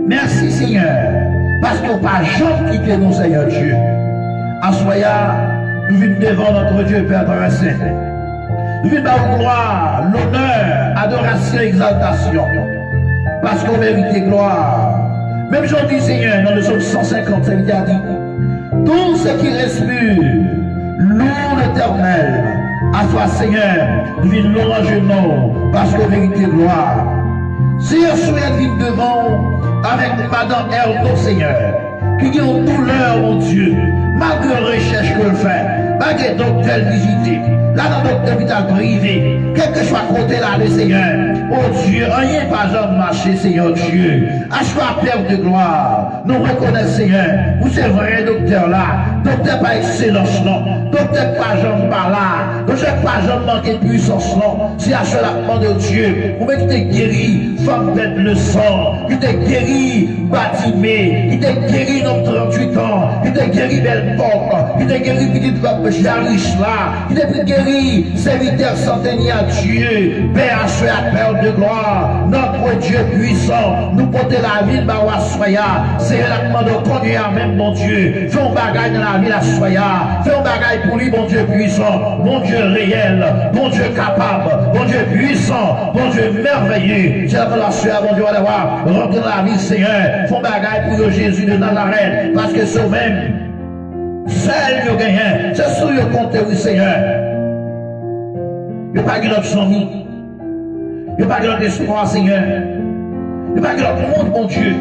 Merci, Seigneur, parce qu'on pas jamais quitté nos Seigneur Dieu. En soya, nous venons devant notre Dieu Père Saint. Nous venons par gloire, l'honneur, adoration, exaltation. Parce qu'on mérite gloire. Même aujourd'hui, Seigneur, dans le psaume 150, ça veut dire tout ce qui respire, loue l'Éternel. À toi, Seigneur, nous venons louer nous, parce qu'on mérite gloire. Si je suis devant avec Madame Erdo, Seigneur, qui dit en douleur, mon Dieu, malgré la recherche que le fait, malgré le docteur visité, là dans notre hôpital privé, quel que soit côté là, le Seigneur, oh Dieu, rien pas jamais marché, Seigneur Dieu, à choix père de gloire, nous reconnaissons, Seigneur, vous c'est vrai, docteur là, docteur pas excellence, non, docteur pas jamais pas là, docteur pas jamais manqué de puissance, non, c'est à cela de Dieu, vous mettez guéri, femme bête le sang, qui t'est guéri, Batimé, qui t'est guéri dans 38 ans, qui t'est guéri belle porte, qui t'est guéri petite femme Jarish là, qui t'est guéri, serviteur centenaire Dieu, Père Père de gloire, notre Dieu puissant, nous porter la ville Bawa Soya, c'est la demande de conduire même mon Dieu, fais un bagage dans la ville à Soya, fais un bagage pour lui, mon Dieu puissant, mon Dieu réel, mon Dieu capable, mon Dieu puissant, mon Dieu merveilleux, c'est la relation à mon Dieu, allez voir, rentrer dans la vie, Seigneur, fais un bagage pour Jésus de Nazareth, parce que c'est même, seul le gagnant, c'est sur le compte, oui, Seigneur. Il n'y a pas de notre famille. Il n'y a pas de notre espoir, Seigneur. Il n'y a pas de notre monde, mon Dieu.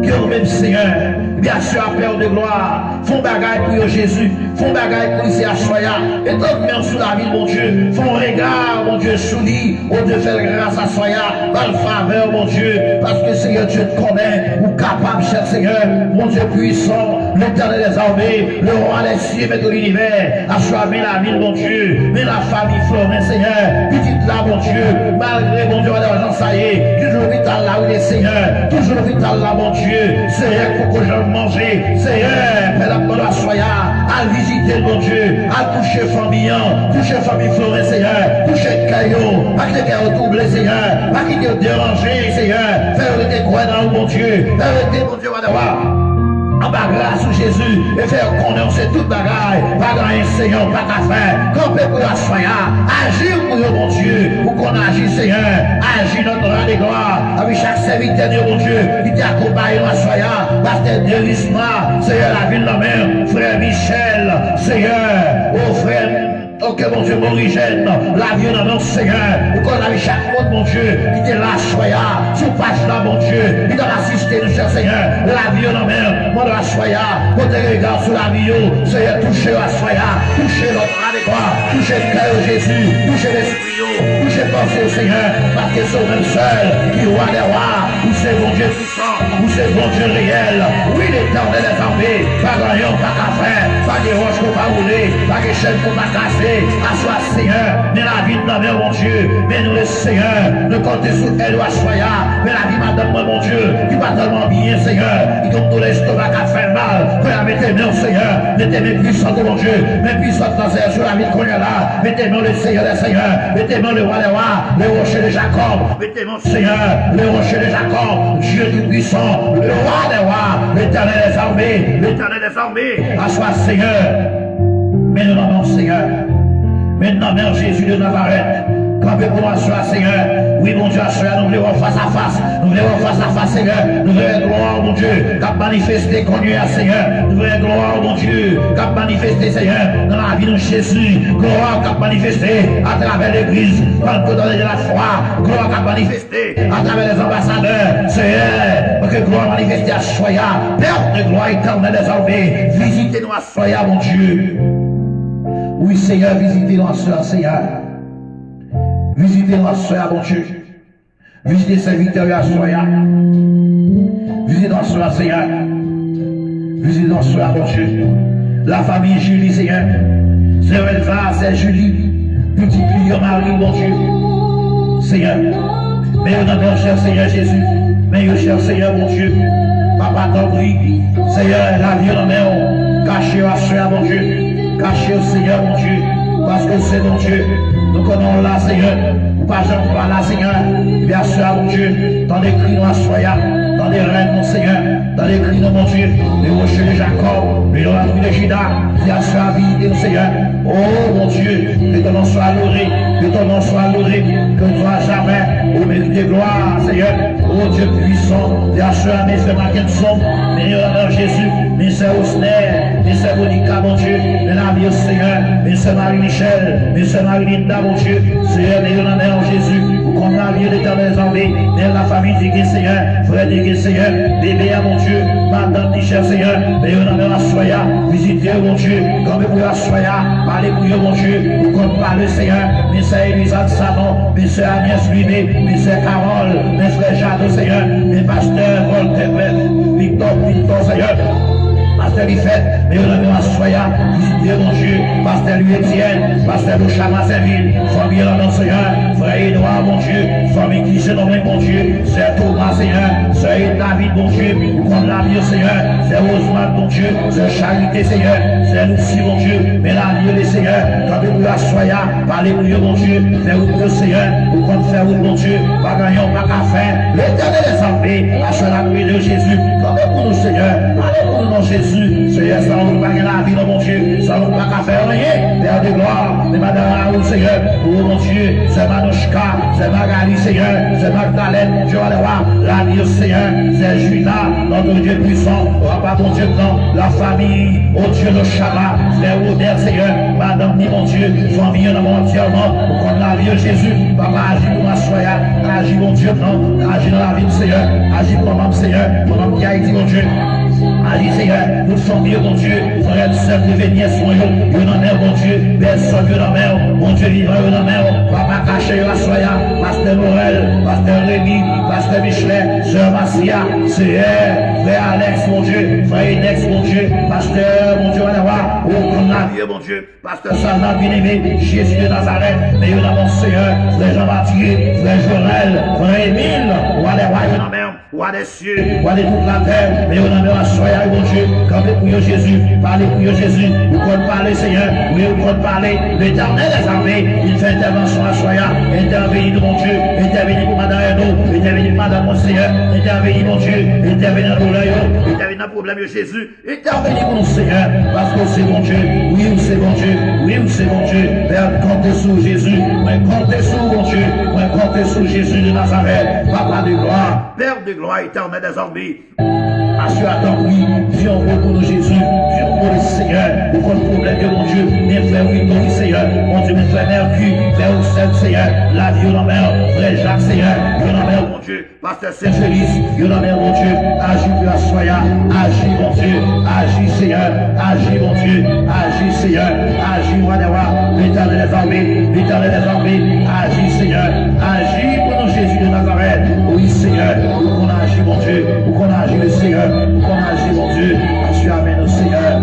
Que nous-mêmes, Seigneur, bien sûr, à Père de gloire, font bagaille pour Jésus, font bagaille pour ici à Soya, et tant que sous la vie, mon Dieu, font regard, mon Dieu, sous lui, au Dieu fait grâce à Soya, par le faveur, mon Dieu, parce que Seigneur, Dieu te connaît, ou capable, cher Seigneur, mon Dieu puissant, l'Éternel des armées, le roi des cieux et de l'univers, a choisi la ville, mon Dieu, mais la famille Florin, Seigneur, petite là, mon Dieu, malgré, mon Dieu, l'argent, ça y est, toujours vital là où il est, Seigneur, toujours vital là, mon Dieu, Seigneur, pour que je manger, Seigneur, Père la Soya, à visiter, mon Dieu, à toucher famille, toucher famille Florin, Seigneur, toucher Caillot, pas que te faire doubler, Seigneur, pas qu'il te déranger, Seigneur, faire tes croix dans mon Dieu, faire tes, mon Dieu, va devoir. En bas grâce à Jésus et faire connaître toute bagaille, pas grand Seigneur, pas qu'à faire, camper pour la soya, agir pour mon Dieu, pour qu'on agisse Seigneur, agir notre rang de gloire, avec chaque serviteur de mon Dieu, qui t'accompagne la soya, pasteur Derisma, Seigneur la ville de la mer, frère Michel, Seigneur, oh frère. Ok, mon Dieu, m'origine, la vie dans notre Seigneur, pour qu'on a chaque monde, mon Dieu, qui te lâche, soya, sous page là, mon Dieu, qui t'a assisté, nous, cher Seigneur, la vie dans mer, mon la soya, pour te regarder sur la vie, Seigneur, touchez la soya, touchez notre âme de gloire, touchez le cœur de Jésus, touchez l'esprit, touchez pensée au Seigneur, parce que c'est au même seul, qui roi des rois, où c'est mon Dieu puissant, où c'est mon Dieu réel, oui, l'Éternel des armées, pas de rayon, pas qu'à faire, pas de roches pour pas rouler, pas de chaîne pour pas casser. À soi, Seigneur, mais la vie de ma mère, mon Dieu, mais nous le Seigneur, ne comptez sur elle ou à soya, mais la vie, madame, moi, mon Dieu, qui va tellement bien, Seigneur, qui comme tout l'estomac a fait mal, que la mettez mains, Seigneur, mettez mes puissants, mon Dieu, mes puissants dans sur la vie qu'on est là, mettez mains le Seigneur des Seigneurs, mettez mains le roi des rois, le rocher de Jacob, mettez mains, Seigneur, le rocher de Jacob, Dieu du puissant, le roi des rois, l'éternel des armées, à soi, Seigneur, mais nous l'avons, Seigneur. Maintenant, Mère Jésus de Nazareth, campez pour moi, Seigneur. Oui, mon Dieu, nous voulons face à face. Nous voulons face à face, Seigneur. Nous voulons gloire, mon Dieu, qu'a manifesté, connu à Seigneur. Nous voulons gloire, mon Dieu, qu'a manifesté, Seigneur, dans la vie de Jésus. Gloire qu'a manifesté à travers l'église, dans le donner de la foi. Gloire qu'a manifesté à travers les ambassadeurs. Seigneur, que gloire manifestée à Soya. Père de gloire éternelle des armées. Visitez-nous à Soya, mon Dieu. Oui, Seigneur, visitez-nous à Soya, Seigneur. Visitez-nous à Soya, mon Dieu. Visitez serviteurs à Soya. Visitez-nous à Soya, Seigneur. Visitez-nous à Soya, mon Dieu. La famille Julie, Seigneur. C'est Elva, c'est Julie. Petit client Marie, mon Dieu. Seigneur. Mais on a notre cher Seigneur Jésus. Mais au cher Seigneur, mon Dieu. Papa t'en-prie. Seigneur, la vie en mer. Cachez à Soya, mon Dieu. Cachez au Seigneur, mon Dieu. Parce que c'est mon Dieu. Nous connaissons là, Seigneur. pas jamais par là, Seigneur. Bien sûr, mon Dieu, dans les cris, nous soyons, dans les rêves, mon Seigneur, dans les cris, mon Dieu, les rochers de Jacob, les rochers de Judas, bien sûr, habilité, mon Seigneur. Oh, mon Dieu, que ton nom soit adoré, que ton nom soit adoré, que toi jamais, au mérite de gloire, Seigneur. Oh, Dieu puissant, bien sûr, mes frères, ma son, mais honneur Jésus, mes sœurs Osner, mes sœurs Monica, mon Dieu, mes amis, Seigneur, mes sœurs Marie-Michel, mes sœurs Marie-Linda, mon Dieu, Seigneur, mes honneur Jésus, qu'on a vie l'éternel armée, mais la famille du Seigneur, frère du Seigneur, bébé à mon Dieu, madame Michel, Seigneur, mais honneur à Soya, visitez, mon Dieu, comme vous à Soya, parlez pour mon Dieu, ou comme parle Seigneur, mes sœurs Elisabeth Salon, mes sœurs Agnès Luné, mes sœurs Carole, mes frères Jadot, Seigneur, mes pasteurs, Voltaire, Victor, Seigneur. Pasteur Lifet, mais on a Soya, visitez mon Dieu, Pasteur Louis Etienne, Pasteur Louchama Saint-Ville, famille de Seigneur, frère Edouard, mon Dieu, famille qui se nomme mon Dieu, c'est Thomas, Seigneur, c'est David, mon Dieu, comme la vie, Seigneur, c'est Osman, mon Dieu, c'est Charité, Seigneur, c'est Lucie, mon Dieu, mais la vie, les Seigneur, quand vous à Soya, parlez-vous, mon Dieu, c'est vous, Seigneur, ou comme faire vous, mon Dieu, pas gagnant, pas qu'à faire, l'éternel est armé, à la nuit de Jésus, comme pour nous, Seigneur, allez pour nous, Jésus. Seigneur, ça ne va pas la vie, mon Dieu, ça ne va pas faire rien, Père de gloire, mais Madame Raoul, Seigneur, oh mon Dieu, c'est Manouchka, c'est Magali, Seigneur, c'est Magdalène, mon Dieu, allez voir, la vie, Seigneur, c'est Judas, notre Dieu puissant, papa, mon Dieu, non, la famille, oh Dieu, le Shabbat, frère Robert, Seigneur, Madame, ni mon Dieu, famille, non, mon Dieu, non, pour qu'on la vie, Jésus, papa, agis pour ma soya, agis, mon Dieu, non, agis dans la vie, Seigneur, agis pour mon Seigneur, mon homme qui a été, mon Dieu. Allez, Seigneur, nous sommes mieux, mon Dieu, frère, sœur, prévenir, soyons, nous en mon Dieu, personne, nous en mon Dieu, vivant, nous en papa, caché, la soya, Pasteur Morel, Pasteur Rémi, Pasteur Michelet, sœur Massia, Seigneur, frère Alex, mon Dieu, frère Inex, mon Dieu, Pasteur, mon Dieu, allez voir, oh, qu'on a vieux, mon Dieu, Pasteur Salman, bien-aimé, Jésus de Nazareth, mais nous en mon Seigneur, frère Jean-Baptiste, frère Joël, frère Émile, ou allez voir, nous en ou à des cieux, ou à des toute la terre, mais on a mis à soya, mon Dieu, quand vous pour Jésus, parlez pour Jésus, vous comptez parler, Seigneur, oui, vous comptez parler, l'éternel est armé, il fait intervention à soya, intervenir, mon Dieu, intervenir pour Madame Erdo, intervenir pour Madame, mon Seigneur, intervenir, mon Dieu, intervenir dans l'oreille, intervenir dans le problème de Jésus, intervenir pour nous, Seigneur, parce que c'est mon Dieu, oui, c'est mon Dieu, oui, c'est mon Dieu, Père, comptez sur Jésus, mais comptez sur mon Dieu, mais comptez sur Jésus de Nazareth, Papa de gloire, Père de gloire éternelle des armées. Assure à ton oui, viens au pour nous Jésus, viens au pour le Seigneur, pour le problème de mon Dieu, mes frères, oui, ton Seigneur, mon Dieu, mes frères, Mercure, frère Ocel, Seigneur, la vie, au mer, frère Jacques, Seigneur, au mer, mon Dieu, Pasteur Saint-Félix, au mer, mon Dieu, agis pour la soya, agis, mon Dieu, agis, Seigneur, agis, mon Dieu, agis, Seigneur, agis, roi des rois, l'éternel des armées, agis, Seigneur, agis pour nous Jésus de Nazareth, oui, Seigneur, qu'on agit, mon Dieu, qu'on agit, le Seigneur, qu'on agit, mon Dieu, assure, amen, au Seigneur,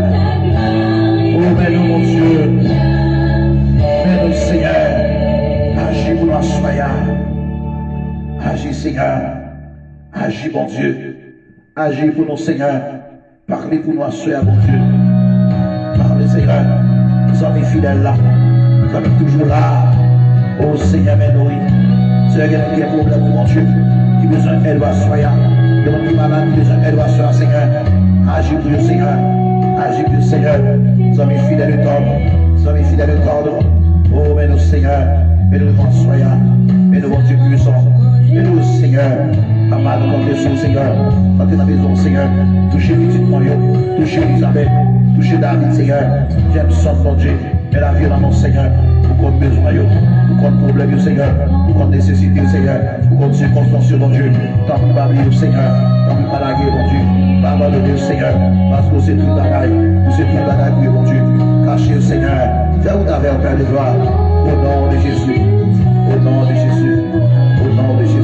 oh, mais nous, mon Dieu, mais nous, Seigneur, agis pour nous, soya, agis, Seigneur, agis, mon Dieu, agis pour nous, Seigneur, parlez pour nous, soya, mon Dieu, parlez, Seigneur, nous sommes fidèles là, nous sommes toujours là, oh, Seigneur, mais nous, Seigneur, il y a des problèmes, mon Dieu, qui besoin d'aide à soya, demande qui malade, qui besoin d'aide à soya, Seigneur, agis pour le Seigneur, agis pour le Seigneur, nous sommes fidèles de tordre, nous sommes fidèles de tordre, oh, mais nous, Seigneur, mais nous, mon soya, mais nous, mon Dieu puissant, mais nous, Seigneur, papa, nous comptons sur le Seigneur, entrez dans la maison, Seigneur, touchez petit moyen, touchez Elisabeth, touchez David, Seigneur, j'aime son, mon Dieu, mais la vie dans mon Seigneur, pour qu'on besoin, pour qu'on problème, Seigneur, pour qu'on nécessite, Seigneur, pour qu'on circonstance, mon Dieu, tant que nous pas oublier, Seigneur, tant que nous pas la guerre, mon Dieu, pas abandonner, Seigneur, parce que c'est tout le bagaille, c'est tout le bagaille, mon Dieu, cachez, Seigneur, fais-vous ta verre, Père de gloire, au nom de Jésus, au nom de Jésus, au nom de Jésus.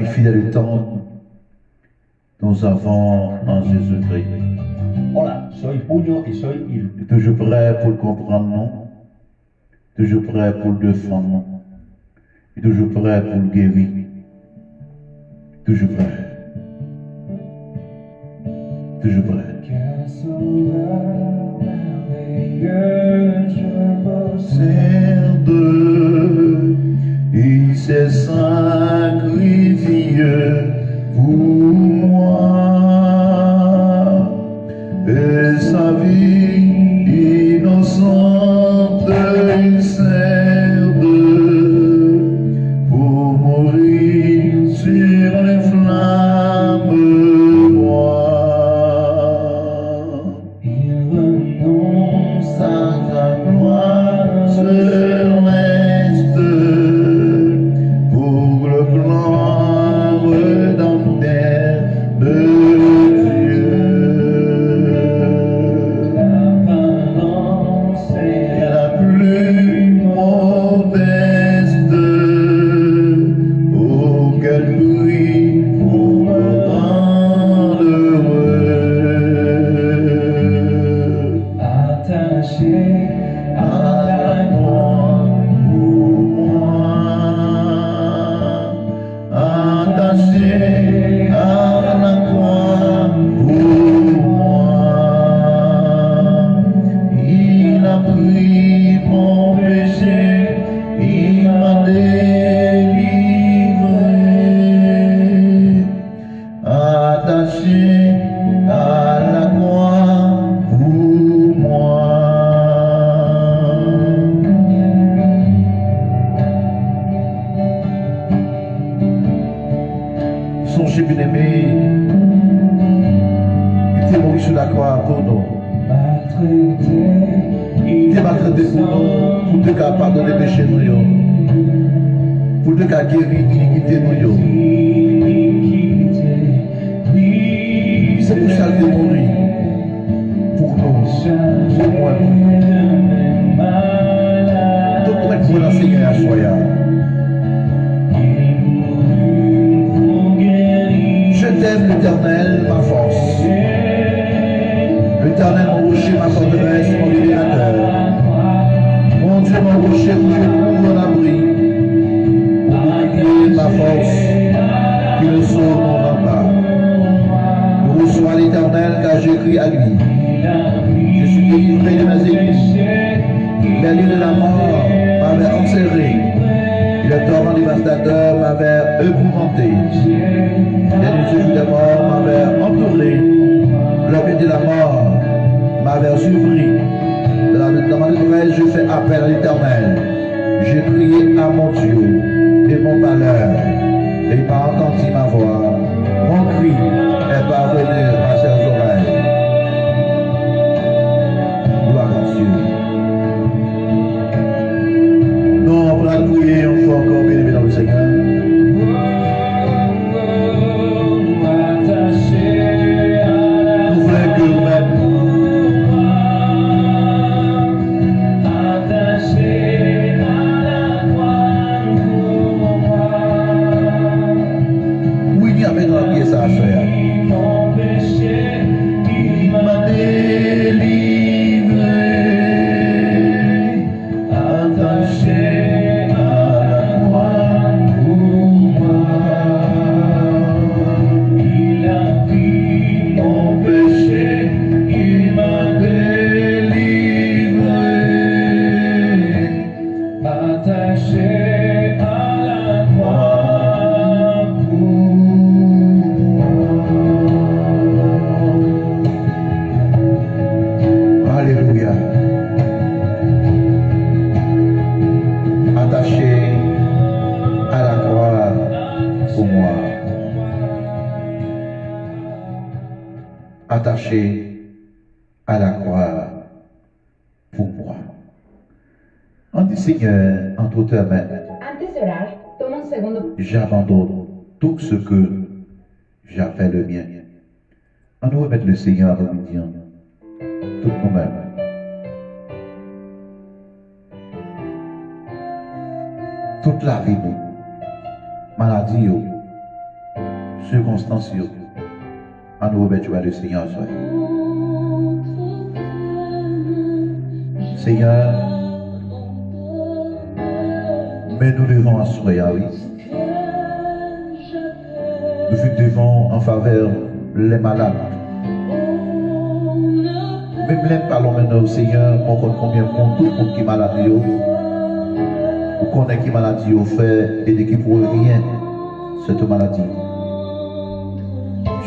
plus fidèle temps, nous avons en Jésus-Christ. Hola, soy Puño y soy Il. Toujours prêt pour le comprendre, non? Toujours prêt pour le défendre, non? Et toujours prêt pour le guérir. Toujours prêt. Toujours prêt. Quel sauveur merveilleux, je possède. Il s'est sacrifié pour moi. Et sa vie innocente il sert pour mourir sur les flammes. Il renonce Sa gloire céleste pour le plan rédempteur de Dieu. l'apparence Et et la plus modeste pour qu'elle brille pour le rendre heureux. attaché À la croix pour moi, attaché à la croix pour moi, il a pris mon péché, il m'a délivré, attaché à la croix pour moi. Songez, bien-aimé, il était mort sur la croix pour nous. maltraité, Il était maltraité pour nous, pour te faire pardonner péché nous, yo. Pour te faire guérir l'iniquité nous, yo. C'est pour ça qu'il est mort, pour nous, pour moi, nous. Donc, pour être bon dans le Seigneur, à choisir. Je t'aime, l'Éternel, ma force. L'Éternel, mon rocher, ma forteresse, mon libérateur. Mon Dieu, mon rocher, où je cours en abri. Mon bouclier, ma force, qui me sauve mon rempart. Je reçois l'Éternel, car j'écris à lui. Je suis délivré de mes ennemis. Les lieux de la mort m'avaient enserré. Et le torrent dévastateur m'avait épouvanté. Les nuisibles de mort m'avaient entouré. Le pied de la mort m'avait surpris. Dans ma détresse, je fais appel à l'Éternel. J'ai crié à mon Dieu et mon malheur. Et il m'a entendu ma voix. Mon cri est parvenu à ses oreilles. Gloire à Dieu. Non, on va prier, on faut encore bien aimé dans le Seigneur. Ouvrez que vous-même. Oui, il y avait dans la pièce à faire. Il m'a délivré, attaché à la croix pour moi. Il a pris mon péché, il m'a délivré, attaché à la croix pour moi. Alléluia. Attaché à la croix pour moi. Attaché à la croix pour moi. On dit Seigneur, entre tes mains, Antes de orar, toma un segundo. j'abandonne tout ce que j'ai fait le mien. On nous remettre le Seigneur après-midi, tout nous-mêmes. Toute la vie, nous, maladie, circonstances, à nous remettre le Seigneur. Seigneur, mais nous devons assurer, oui. Nous devons en faveur les malades. Même les parlons maintenant au Seigneur, on connaît combien de monde, tout le monde qui est malade, on connaît qui maladie au fait et qui pour rien cette maladie.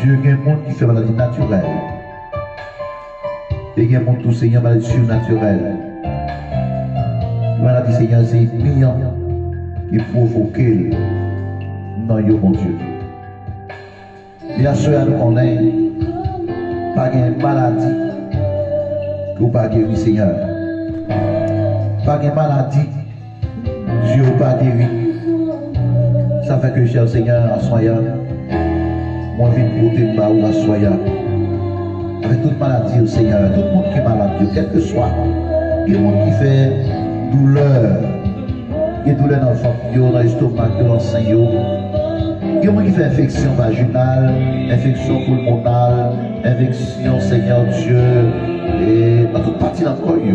Dieu, il y a un monde qui fait maladie naturelle. Et il y a un monde tout Seigneur maladie surnaturelle. La maladie Seigneur, c'est millions qui provoquent dans le mon Dieu. Bien sûr, nous connaissons pas de maladie que vous pas guéri, Seigneur. Pas de maladie, Dieu n'a pas guéri. Ça fait que, cher Seigneur, en soyant, moi, je viens pour te parler, en soyant. Avec toute maladie, au Seigneur, tout le monde qui est malade, quel que soit, il y a des gens qui fait douleur. Il y a douleur dans le ventre, dans l'estomac, dans le sein. Il y a des gens qui font infection vaginale, infection pulmonale, infection, Seigneur Dieu, et dans toute partie dans le corps. Il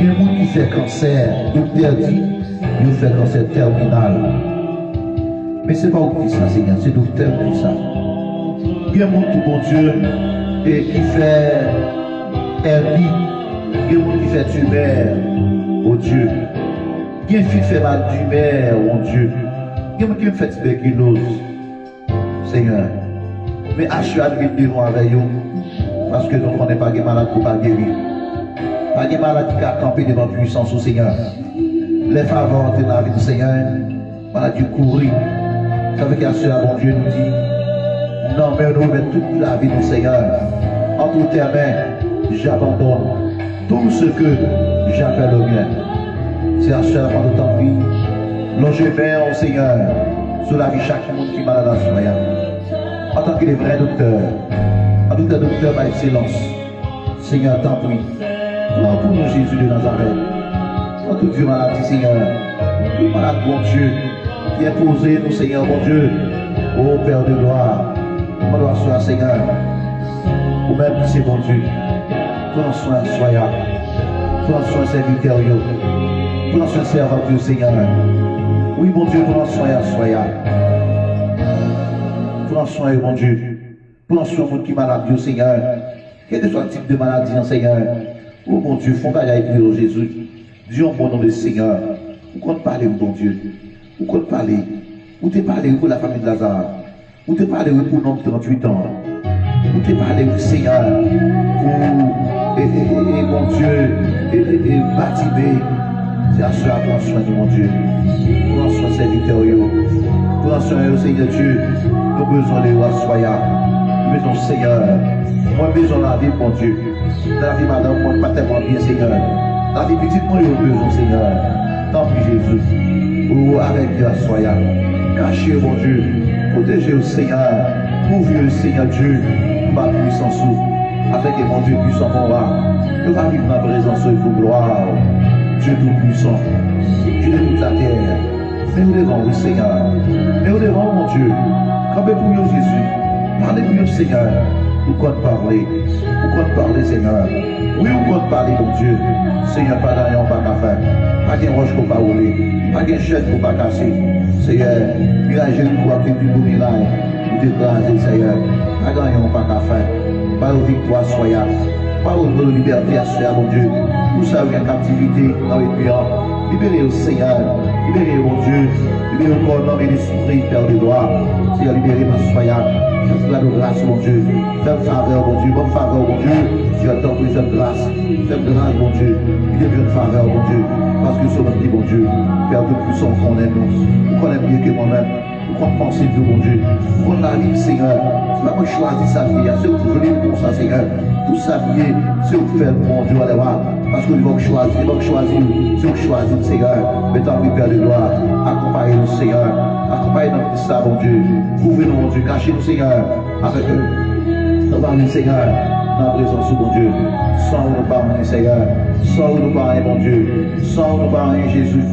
y a des gens qui font cancer, docteur dit, il fait cancer terminal. Mais ce n'est pas vous qui dit ça, Seigneur, c'est le docteur qui dit ça. Il y a des gens tout bon Dieu, et qui fait hernie, il y a des gens qui fait tumeur, oh Dieu. Il y a des gens qui fait mal d'humeur, oh Dieu. Il y a des gens qui fait tuberculose, Seigneur. Mais assurez-nous que nous devons avec vous, parce que nous ne connaissons pas de malade pour pas guérir. Pas de malade qui a campé devant la puissance au Seigneur. Les faveurs de la vie du Seigneur, maladie courir. Ça veut dire que mon Dieu nous dit, non, mais nous mettons toute la vie du Seigneur. Entre tes mains, j'abandonne tout ce que j'appelle le bien. C'est à cela pendant ton vie. Longez bien au Seigneur sur la vie de chaque monde qui est malade à soi. En tant que les vrais docteurs, en tant que docteur par excellence, Seigneur, t'en prie. Prends pour nous Jésus de Nazareth. Prends toute vie maladie, Seigneur. Toute malade, bon Dieu, qui est posé, nous, Seigneur, bon Dieu, ô Père de gloire. On doit soin, Seigneur. Ou même qui c'est bon Dieu. Prends soin, soya. Prends soin, serviteur. Prends soin, serviteur, Seigneur. Oui, mon Dieu, prends soin, soya. Prends soin, mon Dieu. Prends soin, mon qui est malade, Seigneur. Quel que soit le type de maladie, Seigneur. Oh, mon Dieu, font bagaille pour Jésus. Dieu, en bon nom de Seigneur. Vous comptez parler, mon Dieu. Vous comptez parler. Vous te parlez pour la famille de Lazare. Vous te parlez pour l'homme de 38 ans. Vous te parlez, Seigneur, pour, mon Dieu, et Batimé. C'est à cela prends soin de mon Dieu. Prends soin de serviteur. Prends soin de Seigneur Dieu. Nous avons besoin de roi soya. Nous avons besoin, Seigneur. Moi, j'ai besoin de la vie, mon Dieu. Dans la vie, madame, moi, pas tellement bien, Seigneur. Dans la vie petite, moi, j'ai besoin, Seigneur. Tant pis, Jésus. Oh, avec la soya. Cachez, mon Dieu. Protégez le Seigneur. Ouvrez le Seigneur Dieu. Ma puissance. Afin que mon Dieu puisse en voir. Nous va vivre ma présence et pour gloire. Dieu tout-puissant. Dieu de toute la terre. Mais nous devons, oui, Seigneur. Mais nous devons, mon Dieu. Campez pour nous, Jésus. Parlez pour nous, Seigneur. Nous comptons parler. Nous comptons parler, Seigneur. Oui, nous comptons parler, mon Dieu. Seigneur, pas d'ailleurs, pas qu'à faire. Pas qu'un roche pour pas rouler. Pas qu'un chef pour pas casser. Seigneur, mirage nous pour appeler du beau mirage. Nous déclarer, Seigneur. Pas d'ailleurs, pas qu'à faire. Pas aux victoires, soya. Pas aux libertés à soi, mon Dieu. Nous savons en captivité dans les puants. Libérez au Seigneur. Libérez, mon Dieu. Libérez le corps, l'homme et l'esprit, Père de gloire. Seigneur, libérez ma soya. Faites la grâce, mon Dieu. Faites faveur, mon Dieu. Bonne faveur, mon Dieu. Tu as tant pris, faites grâce. Faites grâce, mon Dieu. Il est une faveur, mon Dieu. Parce que sur notre vie, mon Dieu. Père de puissance, qu'on aime nous. Vous connaissez mieux que moi-même. Vous comptez penser de mon Dieu. Vous comptez la vie, Seigneur. C'est pas moi qui choisis sa vie. C'est vous qui venez pour ça, Seigneur. Tout s'habiller, c'est vous qui faites, mon Dieu, allez voir. Parce que nous choisir, c'est vous qui choisir, Seigneur. Mais tant pis, Père de gloire. Accompagnez-nous, Seigneur. Accompagnez-nous pour ça, mon Dieu. Ouvrez-nous, mon Dieu. Cachez-nous, Seigneur. Avec eux. Nous parlons, Seigneur. Dans la présence, mon Dieu. Sans nous parler, Seigneur. Sans nous parler, mon Dieu. Sans nous parler, Jésus.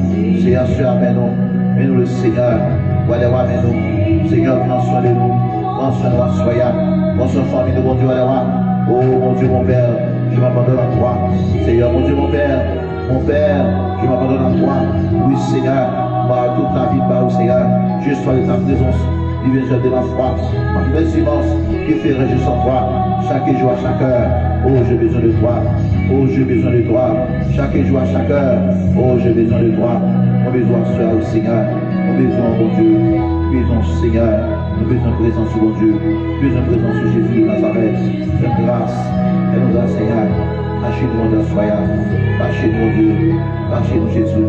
C'est à ceux, amen. Mais nous, le Seigneur. Voilà, amen. Seigneur, prends soin de nous. Prends soin de la soya. Prends soin de la famille de mon Dieu, Alléluia. Oh mon Dieu, mon Père, je m'abandonne à toi. Seigneur, mon Dieu, mon Père, je m'abandonne à toi. Oui, Seigneur, par toute la vie, par Seigneur, je sois de ta présence. Divine de la foi, ma belle immense, qui fait régir sans toi, chaque jour à chaque heure. Oh, j'ai besoin de toi. Oh, j'ai besoin de toi. Chaque jour à chaque heure. Oh, j'ai besoin de toi. Nous besoin de toi, Seigneur. Nous besoin, mon Dieu. Nous besoin, Seigneur. Nous besoin de présence, mon Dieu. Nous besoin de présence sur Jésus de Nazareth. Fais grâce. Aide-nous, Seigneur. Cachez-nous, mon soya. Cachez-nous, mon Dieu. Cachez-nous, Jésus.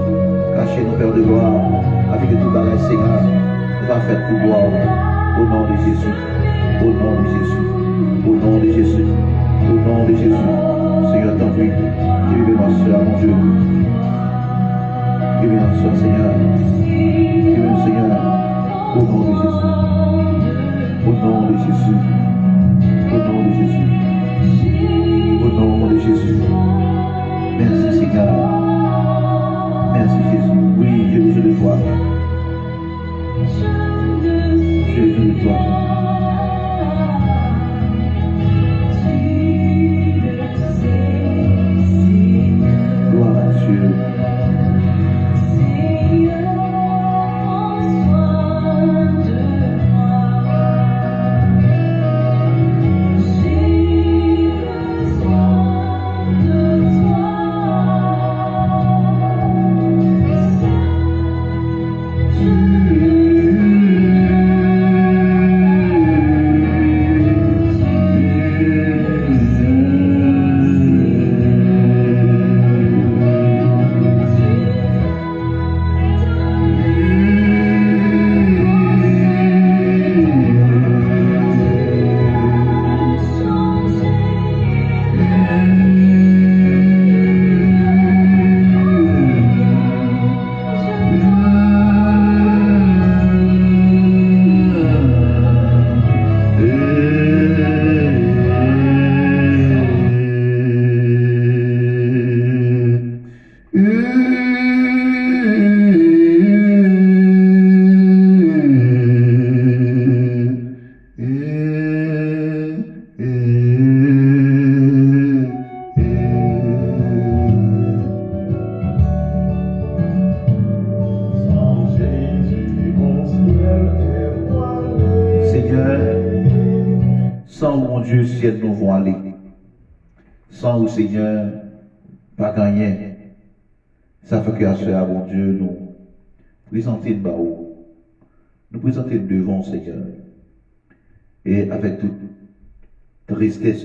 Cachez-nous, Père de gloire. Avec tout dans le Seigneur. Nous va faire tout gloire. Au nom de Jésus. Au nom de Jésus. Au nom de Jésus. Au nom de Jésus. Seigneur, t'en prie. Guéris ma soeur, mon Dieu. Guéris ma soeur, Seigneur. Guéris le Seigneur. Au nom de Jésus. Au nom de Jésus. Au nom de Jésus. Au nom de Jésus. Merci, Seigneur. Merci, Jésus. Oui, j'ai besoin de toi. J'ai besoin de toi. Gloire à Dieu. Ciel nous vont aller. Sans vous, Seigneur, pas gagner. Ça fait que à ce bon Dieu, nous présenter le haut. Nous présenter devant, Seigneur. Et avec toute tristesse,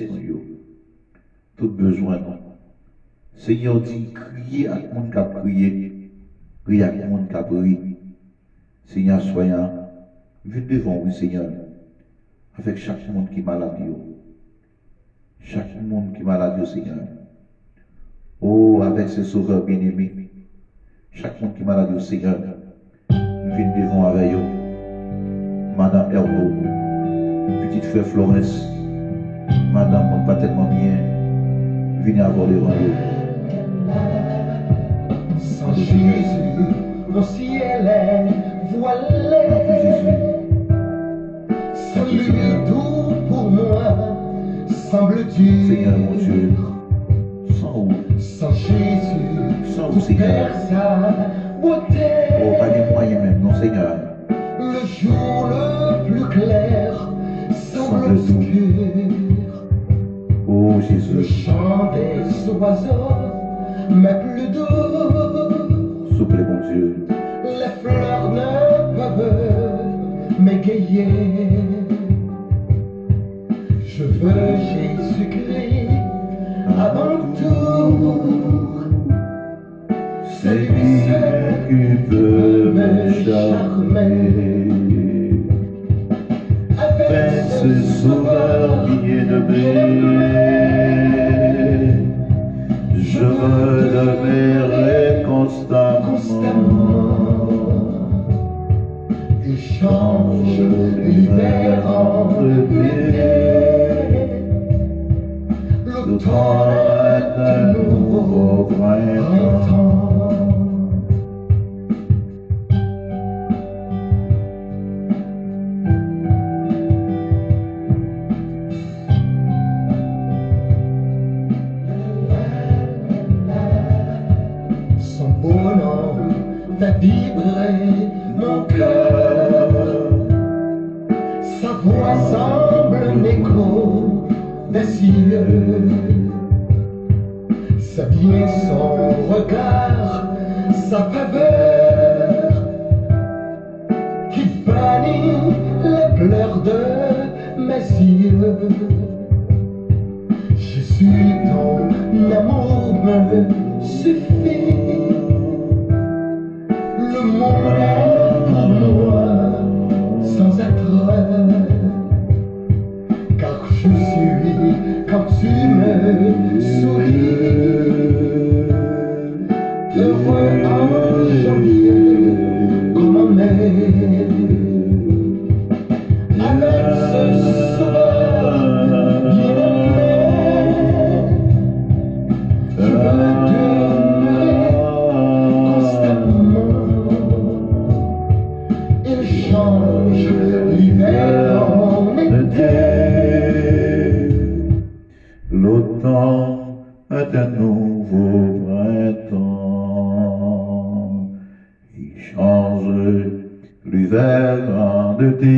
tout besoin. Seigneur dit, criez à tout le monde qui a prié. Priez à tout le monde qui a prié. Seigneur, soyons, venez devant vous, Seigneur. Avec chaque monde qui est malade. Chaque monde qui est malade, Seigneur. Oh, avec ce sauveur bien-aimé. Chaque monde qui est malade, Seigneur. Viens devant avec eux. Madame Herbeau. Petite frère Florence. Madame, pas tellement bien. Venez avoir les rendez-vous. Sans Jésus, mon ciel est voilé. Sans lui, tout pour moi semble-t-il. Seigneur mon Dieu, sans Jésus, sans vous, Seigneur. Sa beauté. Oh, pas des moyens même, non, Seigneur. Le jour le plus clair semble obscur. Oh, Le Jésus. chant des oiseaux m'est plus doux. Souple, mon Dieu. Les fleurs ne peuvent m'égayer. Je veux Jésus-Christ avant tout. C'est lui qui peut me charmer. Avec ce sauveur bien-aimé, je redemeurerai constamment. Échange l'hiver entre pieds. L'automne est un nouveau printemps. printemps. 「 Jésus, 「 Jésus, 」 « 」 « 」 « 」 « 」 « 」 « 」 « 」 « 」 « 」 « 」 « 」 « 」 « 」 « 」 « 」 « 」 « 」 « 」 « 」 « 」 « 」 « 」 « 」 « 」 « 」 « 」 « 」 « 」 « 」 « 」 « 」 « 」 « 」 « 」 « 」 « 」 « 」 « 」 « 」 « 」 « 」 « 」 « 」 « 」 « 」 « 」 « 」 « 」 « 」 « 」 « 」 « 」 « 」 « 」 « 」 « 」 « 」 « 」 « 」 « 」 » « Jésus, fait vibrer mon cœur. Sa voix semble un écho des cieux. C'est bien son regard, sa faveur qui bannit les pleurs de mes yeux. Jésus, ton amour me suffit. Le monde est pour moi sans être, car je suis quand tu me souris. Heureux en janvier comme en mai, avec ce sauveur bien-aimé, je veux demeurer constamment. Il change l'hiver en été. L'automne est un nouveau printemps. Il change l'hiver en été.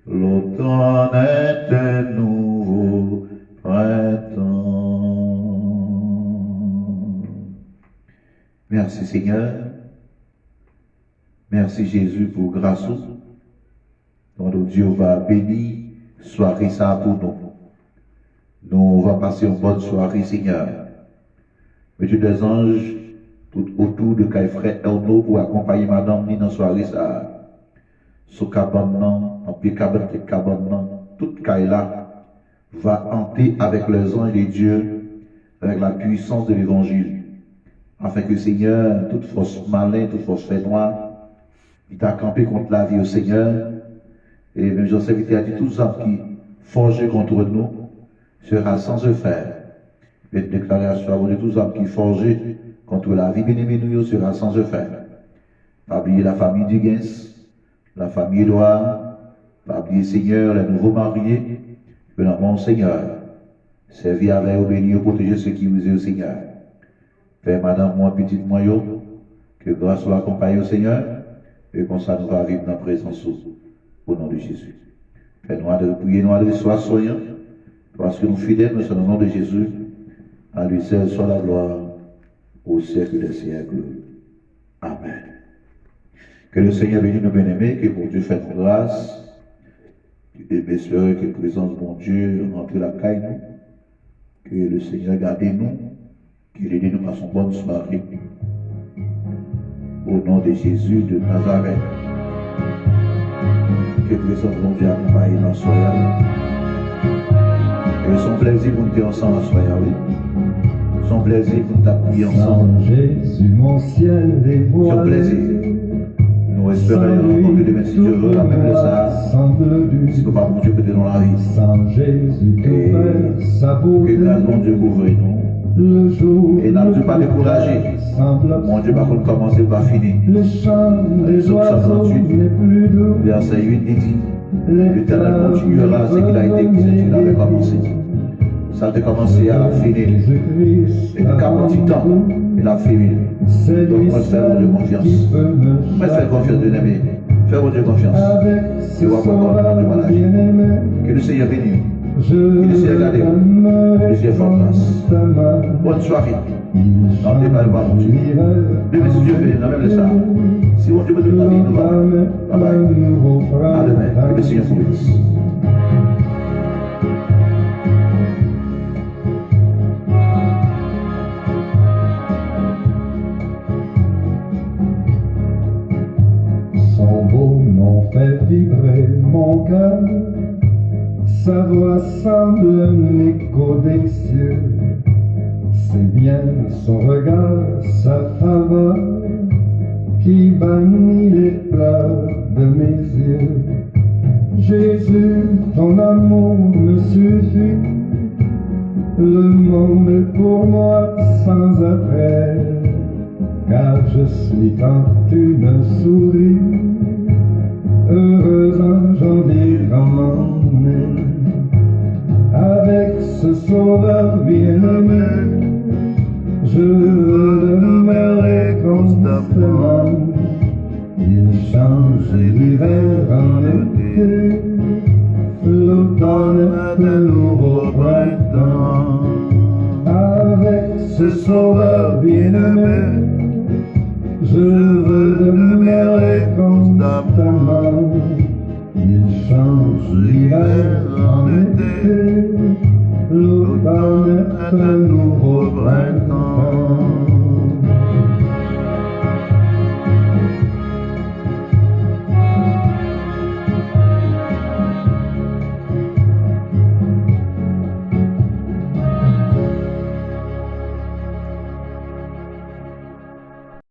L'automne est un nouveau printemps. Merci Seigneur. Merci Jésus pour grâce. Notre Dieu va bénir soirée ça pour nous. Nous va passer une bonne soirée Seigneur. Monsieur des anges, tout autour de Caille Frère Erno pour accompagner madame ni dans soirée ça. Sous cabane, en pied cabane, toute Caille là va hanter avec les anges de Dieu, avec la puissance de l'évangile. Afin que Seigneur, toute force malin, toute force fait noire, il t'a campé contre la vie au Seigneur. Et même Joseph il a dit tous les hommes qui forgent contre nous sera sans se faire. Et déclarer à soi de tous les hommes qui forgent contre la vie bien-aimée nous sera sans se faire. Pas oublier la famille du Gens, la famille Édouard, pas oublier Seigneur, les nouveaux mariés, que dans mon Seigneur, servir avec obéir, protéger ceux qui vous aiment au Seigneur. Père, madame, moi, petite moyau, que grâce soit accompagnée au Seigneur, et comme ça nous va vivre dans la présence au nom de Jésus. Père, nous de prier, nous de sois soyants, parce que nous fidèles, nous sommes au nom de Jésus. À lui seul soit la gloire au siècle des siècles. Amen. Que le Seigneur bénisse nos bien-aimés, que mon Dieu fasse grâce, que messieurs, que la présence de mon Dieu entre la caille, que le Seigneur garde nous, qu'il aide nous à son bonne soirée. Au nom de Jésus de Nazareth. Que le présence de mon Dieu accompagne dans la soirée. Et son plaisir pour nous être ensemble à soirée. Son plaisir pour nous t'appuyer ensemble. Jésus, mon ciel dévoilé. Son plaisir. Nous espérons rencontrer demain si Dieu veut, la même de ça. Si nous pas mon Dieu que dans la vie. Sans Jésus, que grâce mon Dieu couvre nous. Et n'a pas découragé. Mon Dieu, par contre, commencer par finir. Psaume 138, verset 8 dit l'Éternel continuera ce qu'il a été, qu'il avait commencé. Ça a commencé à la finir. Et le 40 temps, il a fini. Donc, moi, je fais mon Dieu confiance. Moi, je fais confiance de l'aimer. Fais mon Dieu confiance. Et on va voir mon Dieu malade. Que le Seigneur bénisse. Que le Seigneur garde vous. Que le Seigneur fasse grâce. Bonne soirée. N'en déballe pas, mon Dieu. Demain, si Dieu veut, dans même le ça. Si mon Dieu veut donner la vie, nous allons. Bye bye. À demain. Que le Seigneur vous bénisse. Son beau nom fait vibrer mon cœur. Sa voix semble un écho des cieux. C'est bien son regard, sa faveur qui bannit les pleurs de mes yeux. Jésus, ton amour me suffit. Le monde est pour moi sans après, car je suis quand tu me souris. Heureux en janvier comme en mai, avec ce sauveur bien-aimé, je veux demeurer ce sauveur bien-aimé, je veux demeurer constamment. Il change l'hiver en été, l'automne est un nouveau